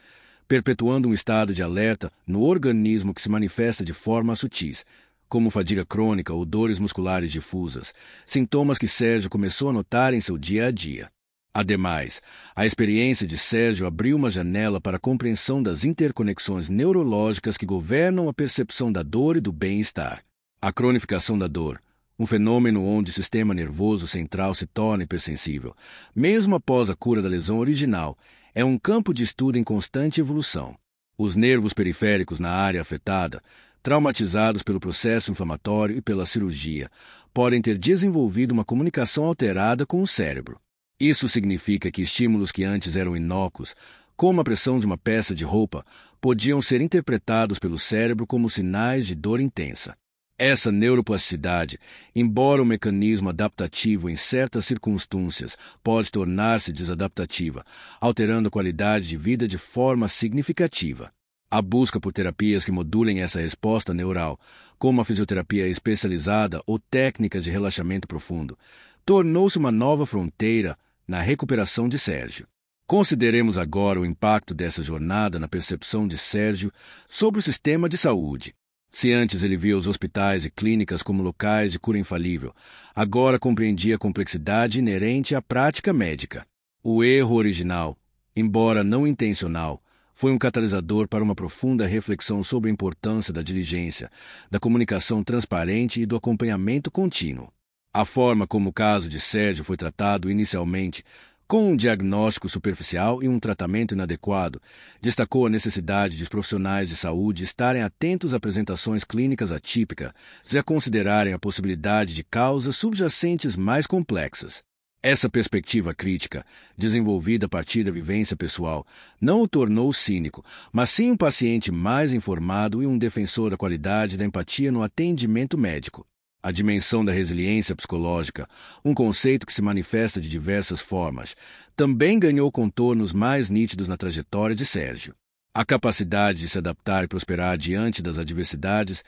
perpetuando um estado de alerta no organismo que se manifesta de forma sutis, como fadiga crônica ou dores musculares difusas, sintomas que Sérgio começou a notar em seu dia a dia. Ademais, a experiência de Sérgio abriu uma janela para a compreensão das interconexões neurológicas que governam a percepção da dor e do bem-estar. A cronificação da dor, um fenômeno onde o sistema nervoso central se torna hipersensível, mesmo após a cura da lesão original, é um campo de estudo em constante evolução. Os nervos periféricos na área afetada, traumatizados pelo processo inflamatório e pela cirurgia, podem ter desenvolvido uma comunicação alterada com o cérebro. Isso significa que estímulos que antes eram inócuos, como a pressão de uma peça de roupa, podiam ser interpretados pelo cérebro como sinais de dor intensa. Essa neuroplasticidade, embora um mecanismo adaptativo em certas circunstâncias, pode tornar-se desadaptativa, alterando a qualidade de vida de forma significativa. A busca por terapias que modulem essa resposta neural, como a fisioterapia especializada ou técnicas de relaxamento profundo, tornou-se uma nova fronteira na recuperação de Sérgio. Consideremos agora o impacto dessa jornada na percepção de Sérgio sobre o sistema de saúde. Se antes ele via os hospitais e clínicas como locais de cura infalível, agora compreendia a complexidade inerente à prática médica. O erro original, embora não intencional, foi um catalisador para uma profunda reflexão sobre a importância da diligência, da comunicação transparente e do acompanhamento contínuo. A forma como o caso de Sérgio foi tratado inicialmente, com um diagnóstico superficial e um tratamento inadequado, destacou a necessidade de os profissionais de saúde estarem atentos a apresentações clínicas atípicas e a considerarem a possibilidade de causas subjacentes mais complexas. Essa perspectiva crítica, desenvolvida a partir da vivência pessoal, não o tornou cínico, mas sim um paciente mais informado e um defensor da qualidade da empatia no atendimento médico. A dimensão da resiliência psicológica, um conceito que se manifesta de diversas formas, também ganhou contornos mais nítidos na trajetória de Sérgio. A capacidade de se adaptar e prosperar diante das adversidades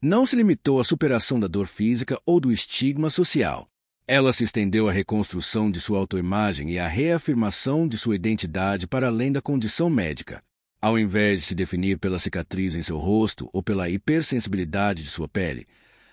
não se limitou à superação da dor física ou do estigma social. Ela se estendeu à reconstrução de sua autoimagem e à reafirmação de sua identidade para além da condição médica. Ao invés de se definir pela cicatriz em seu rosto ou pela hipersensibilidade de sua pele,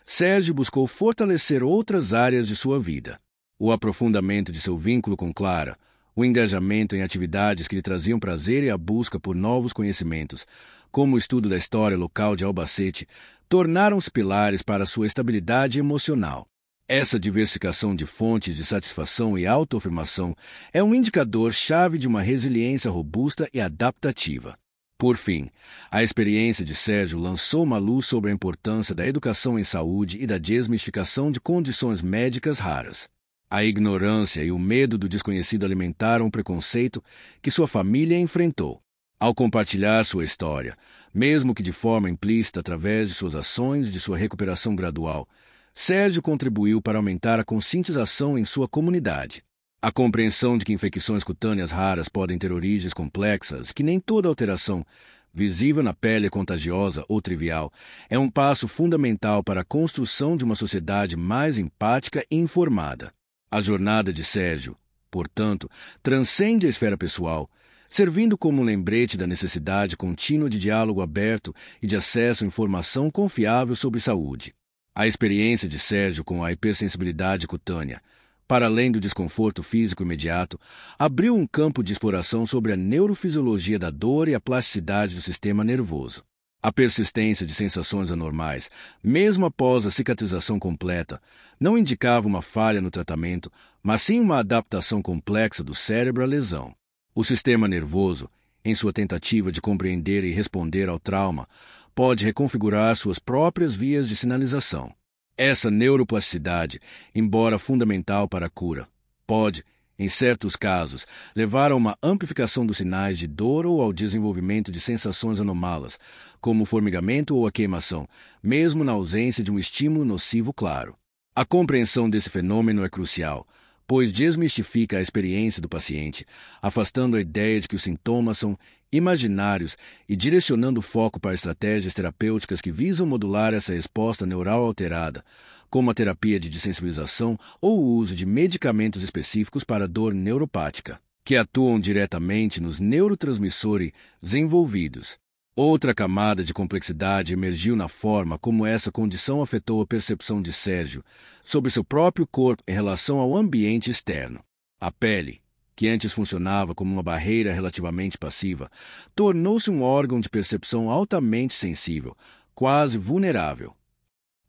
Sérgio buscou fortalecer outras áreas de sua vida. O aprofundamento de seu vínculo com Clara, o engajamento em atividades que lhe traziam prazer e a busca por novos conhecimentos, como o estudo da história local de Albacete, tornaram-se pilares para sua estabilidade emocional. Essa diversificação de fontes de satisfação e autoafirmação é um indicador-chave de uma resiliência robusta e adaptativa. Por fim, a experiência de Sérgio lançou uma luz sobre a importância da educação em saúde e da desmistificação de condições médicas raras. A ignorância e o medo do desconhecido alimentaram o preconceito que sua família enfrentou. Ao compartilhar sua história, mesmo que de forma implícita através de suas ações e de sua recuperação gradual, Sérgio contribuiu para aumentar a conscientização em sua comunidade. A compreensão de que infecções cutâneas raras podem ter origens complexas, que nem toda alteração visível na pele é contagiosa ou trivial, é um passo fundamental para a construção de uma sociedade mais empática e informada. A jornada de Sérgio, portanto, transcende a esfera pessoal, servindo como um lembrete da necessidade contínua de diálogo aberto e de acesso à informação confiável sobre saúde. A experiência de Sérgio com a hipersensibilidade cutânea, para além do desconforto físico imediato, abriu um campo de exploração sobre a neurofisiologia da dor e a plasticidade do sistema nervoso. A persistência de sensações anormais, mesmo após a cicatrização completa, não indicava uma falha no tratamento, mas sim uma adaptação complexa do cérebro à lesão. O sistema nervoso, em sua tentativa de compreender e responder ao trauma, pode reconfigurar suas próprias vias de sinalização. Essa neuroplasticidade, embora fundamental para a cura, pode, em certos casos, levar a uma amplificação dos sinais de dor ou ao desenvolvimento de sensações anômalas, como o formigamento ou a queimação, mesmo na ausência de um estímulo nocivo claro. A compreensão desse fenômeno é crucial, pois desmistifica a experiência do paciente, afastando a ideia de que os sintomas são imaginários e direcionando o foco para estratégias terapêuticas que visam modular essa resposta neural alterada, como a terapia de dessensibilização ou o uso de medicamentos específicos para dor neuropática, que atuam diretamente nos neurotransmissores envolvidos. Outra camada de complexidade emergiu na forma como essa condição afetou a percepção de Sérgio sobre seu próprio corpo em relação ao ambiente externo. A pele, que antes funcionava como uma barreira relativamente passiva, tornou-se um órgão de percepção altamente sensível, quase vulnerável.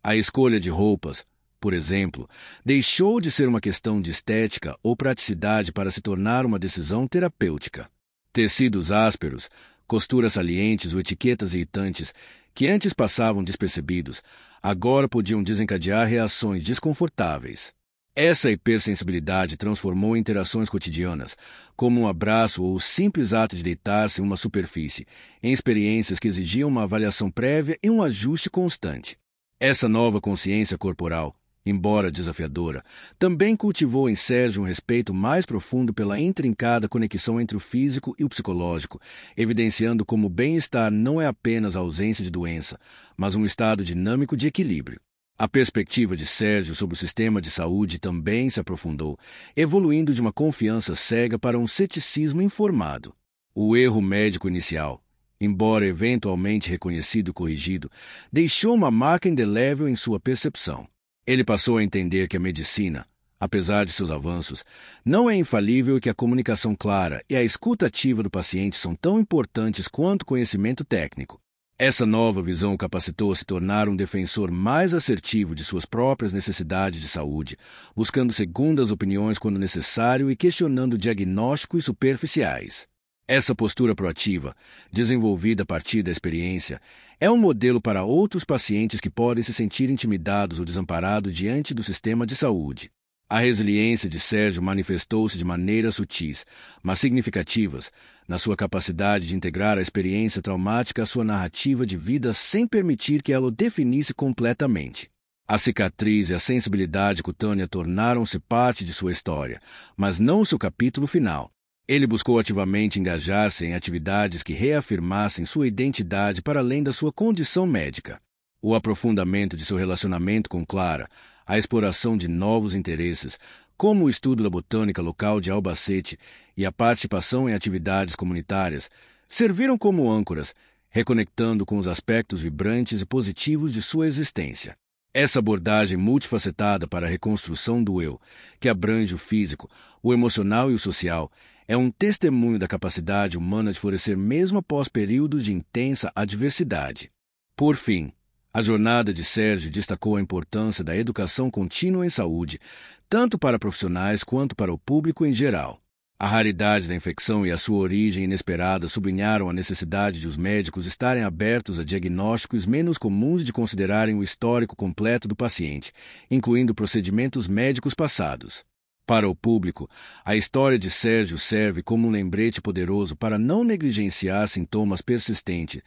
A escolha de roupas, por exemplo, deixou de ser uma questão de estética ou praticidade para se tornar uma decisão terapêutica. Tecidos ásperos, costuras salientes ou etiquetas irritantes que antes passavam despercebidos, agora podiam desencadear reações desconfortáveis. Essa hipersensibilidade transformou interações cotidianas, como um abraço ou o simples ato de deitar-se em uma superfície, em experiências que exigiam uma avaliação prévia e um ajuste constante. Essa nova consciência corporal, embora desafiadora, também cultivou em Sérgio um respeito mais profundo pela intrincada conexão entre o físico e o psicológico, evidenciando como o bem-estar não é apenas a ausência de doença, mas um estado dinâmico de equilíbrio. A perspectiva de Sérgio sobre o sistema de saúde também se aprofundou, evoluindo de uma confiança cega para um ceticismo informado. O erro médico inicial, embora eventualmente reconhecido e corrigido, deixou uma marca indelével em sua percepção. Ele passou a entender que a medicina, apesar de seus avanços, não é infalível e que a comunicação clara e a escuta ativa do paciente são tão importantes quanto o conhecimento técnico. Essa nova visão o capacitou a se tornar um defensor mais assertivo de suas próprias necessidades de saúde, buscando segundas opiniões quando necessário e questionando diagnósticos superficiais. Essa postura proativa, desenvolvida a partir da experiência, é um modelo para outros pacientes que podem se sentir intimidados ou desamparados diante do sistema de saúde. A resiliência de Sérgio manifestou-se de maneiras sutis, mas significativas, na sua capacidade de integrar a experiência traumática à sua narrativa de vida sem permitir que ela o definisse completamente. A cicatriz e a sensibilidade cutânea tornaram-se parte de sua história, mas não o seu capítulo final. Ele buscou ativamente engajar-se em atividades que reafirmassem sua identidade para além da sua condição médica. O aprofundamento de seu relacionamento com Clara, a exploração de novos interesses, como o estudo da botânica local de Albacete e a participação em atividades comunitárias, serviram como âncoras, reconectando com os aspectos vibrantes e positivos de sua existência. Essa abordagem multifacetada para a reconstrução do eu, que abrange o físico, o emocional e o social, é um testemunho da capacidade humana de florescer mesmo após períodos de intensa adversidade. Por fim, a jornada de Sérgio destacou a importância da educação contínua em saúde, tanto para profissionais quanto para o público em geral. A raridade da infecção e a sua origem inesperada sublinharam a necessidade de os médicos estarem abertos a diagnósticos menos comuns e de considerarem o histórico completo do paciente, incluindo procedimentos médicos passados. Para o público, a história de Sérgio serve como um lembrete poderoso para não negligenciar sintomas persistentes,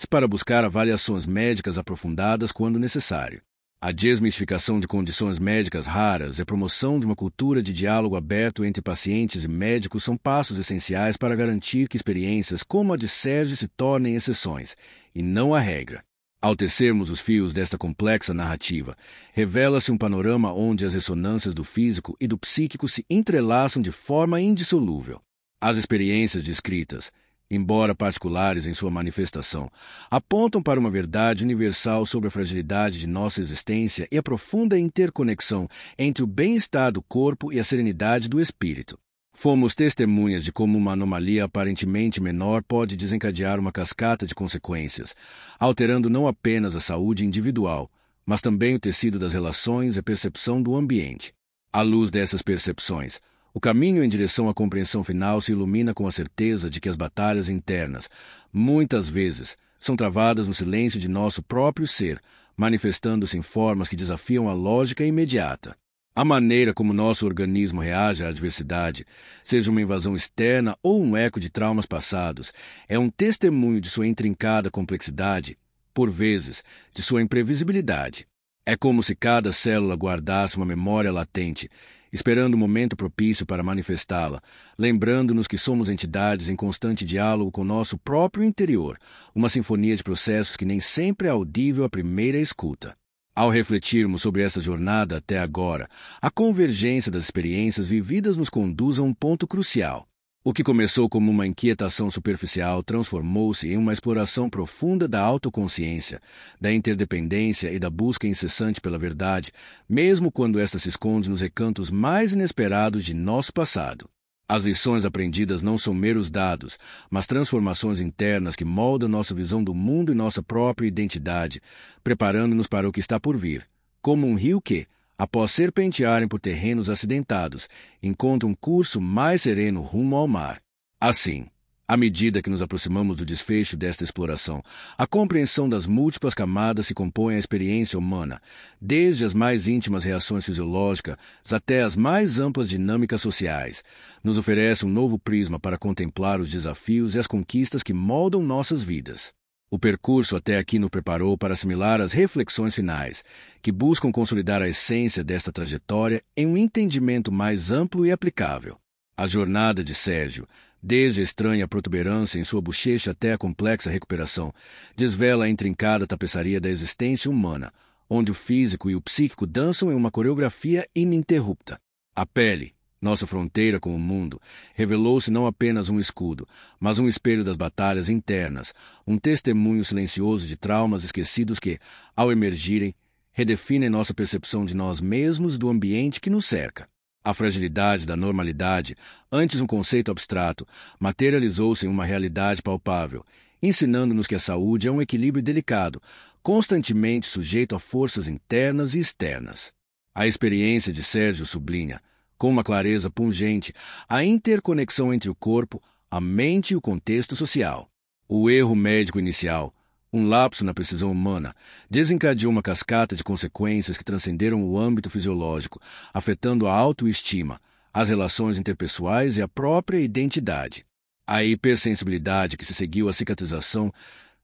para buscar avaliações médicas aprofundadas quando necessário. A desmistificação de condições médicas raras e a promoção de uma cultura de diálogo aberto entre pacientes e médicos são passos essenciais para garantir que experiências como a de Sérgio se tornem exceções, e não a regra. Ao tecermos os fios desta complexa narrativa, revela-se um panorama onde as ressonâncias do físico e do psíquico se entrelaçam de forma indissolúvel. As experiências descritas, embora particulares em sua manifestação, apontam para uma verdade universal sobre a fragilidade de nossa existência e a profunda interconexão entre o bem-estar do corpo e a serenidade do espírito. Fomos testemunhas de como uma anomalia aparentemente menor pode desencadear uma cascata de consequências, alterando não apenas a saúde individual, mas também o tecido das relações e a percepção do ambiente. À luz dessas percepções, o caminho em direção à compreensão final se ilumina com a certeza de que as batalhas internas, muitas vezes, são travadas no silêncio de nosso próprio ser, manifestando-se em formas que desafiam a lógica imediata. A maneira como nosso organismo reage à adversidade, seja uma invasão externa ou um eco de traumas passados, é um testemunho de sua intrincada complexidade, por vezes, de sua imprevisibilidade. É como se cada célula guardasse uma memória latente, esperando o momento propício para manifestá-la, lembrando-nos que somos entidades em constante diálogo com nosso próprio interior, uma sinfonia de processos que nem sempre é audível à primeira escuta. Ao refletirmos sobre essa jornada até agora, a convergência das experiências vividas nos conduz a um ponto crucial. O que começou como uma inquietação superficial transformou-se em uma exploração profunda da autoconsciência, da interdependência e da busca incessante pela verdade, mesmo quando esta se esconde nos recantos mais inesperados de nosso passado. As lições aprendidas não são meros dados, mas transformações internas que moldam nossa visão do mundo e nossa própria identidade, preparando-nos para o que está por vir, como um rio que, após serpentearem por terrenos acidentados, encontra um curso mais sereno rumo ao mar. Assim, à medida que nos aproximamos do desfecho desta exploração, a compreensão das múltiplas camadas que compõem a experiência humana, desde as mais íntimas reações fisiológicas até as mais amplas dinâmicas sociais, nos oferece um novo prisma para contemplar os desafios e as conquistas que moldam nossas vidas. O percurso até aqui nos preparou para assimilar as reflexões finais, que buscam consolidar a essência desta trajetória em um entendimento mais amplo e aplicável. A jornada de Sérgio, desde a estranha protuberância em sua bochecha até a complexa recuperação, desvela a intrincada tapeçaria da existência humana, onde o físico e o psíquico dançam em uma coreografia ininterrupta. A pele, nossa fronteira com o mundo, revelou-se não apenas um escudo, mas um espelho das batalhas internas, um testemunho silencioso de traumas esquecidos que, ao emergirem, redefinem nossa percepção de nós mesmos e do ambiente que nos cerca. A fragilidade da normalidade, antes um conceito abstrato, materializou-se em uma realidade palpável, ensinando-nos que a saúde é um equilíbrio delicado, constantemente sujeito a forças internas e externas. A experiência de Sérgio sublinha, com uma clareza pungente, a interconexão entre o corpo, a mente e o contexto social. O erro médico inicial, um lapso na precisão humana, desencadeou uma cascata de consequências que transcenderam o âmbito fisiológico, afetando a autoestima, as relações interpessoais e a própria identidade. A hipersensibilidade que se seguiu à cicatrização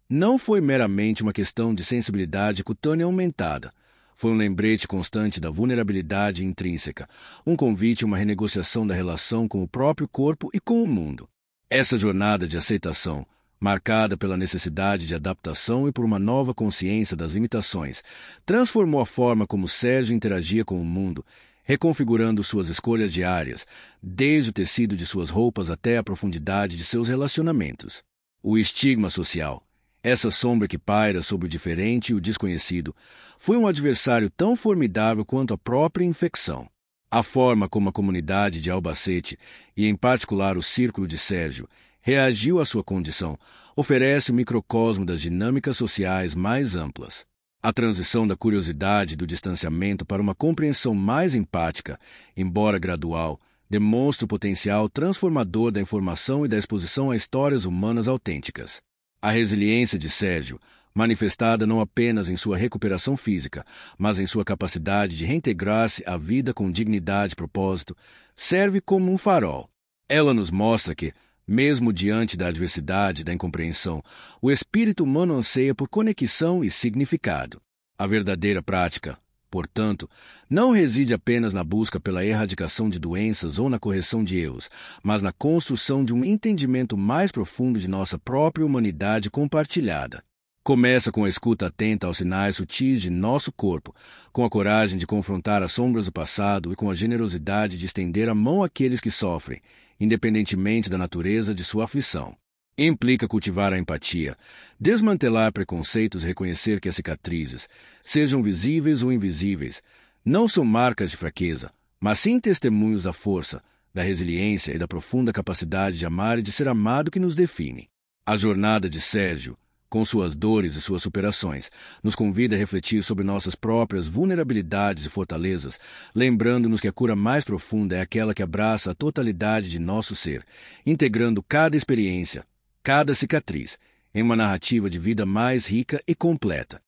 não foi meramente uma questão de sensibilidade cutânea aumentada. Foi um lembrete constante da vulnerabilidade intrínseca, um convite a uma renegociação da relação com o próprio corpo e com o mundo. Essa jornada de aceitação, marcada pela necessidade de adaptação e por uma nova consciência das limitações, transformou a forma como Sérgio interagia com o mundo, reconfigurando suas escolhas diárias, desde o tecido de suas roupas até a profundidade de seus relacionamentos. O estigma social, essa sombra que paira sobre o diferente e o desconhecido, foi um adversário tão formidável quanto a própria infecção. A forma como a comunidade de Albacete, e em particular o círculo de Sérgio, reagiu à sua condição, oferece um microcosmo das dinâmicas sociais mais amplas. A transição da curiosidade e do distanciamento para uma compreensão mais empática, embora gradual, demonstra o potencial transformador da informação e da exposição a histórias humanas autênticas. A resiliência de Sérgio, manifestada não apenas em sua recuperação física, mas em sua capacidade de reintegrar-se à vida com dignidade e propósito, serve como um farol. Ela nos mostra que, mesmo diante da adversidade e da incompreensão, o espírito humano anseia por conexão e significado. A verdadeira prática, portanto, não reside apenas na busca pela erradicação de doenças ou na correção de erros, mas na construção de um entendimento mais profundo de nossa própria humanidade compartilhada. Começa com a escuta atenta aos sinais sutis de nosso corpo, com a coragem de confrontar as sombras do passado e com a generosidade de estender a mão àqueles que sofrem, independentemente da natureza de sua aflição. Implica cultivar a empatia, desmantelar preconceitos e reconhecer que as cicatrizes, sejam visíveis ou invisíveis, não são marcas de fraqueza, mas sim testemunhos da força, da resiliência e da profunda capacidade de amar e de ser amado que nos define. A jornada de Sérgio, com suas dores e suas superações, nos convida a refletir sobre nossas próprias vulnerabilidades e fortalezas, lembrando-nos que a cura mais profunda é aquela que abraça a totalidade de nosso ser, integrando cada experiência, cada cicatriz, em uma narrativa de vida mais rica e completa.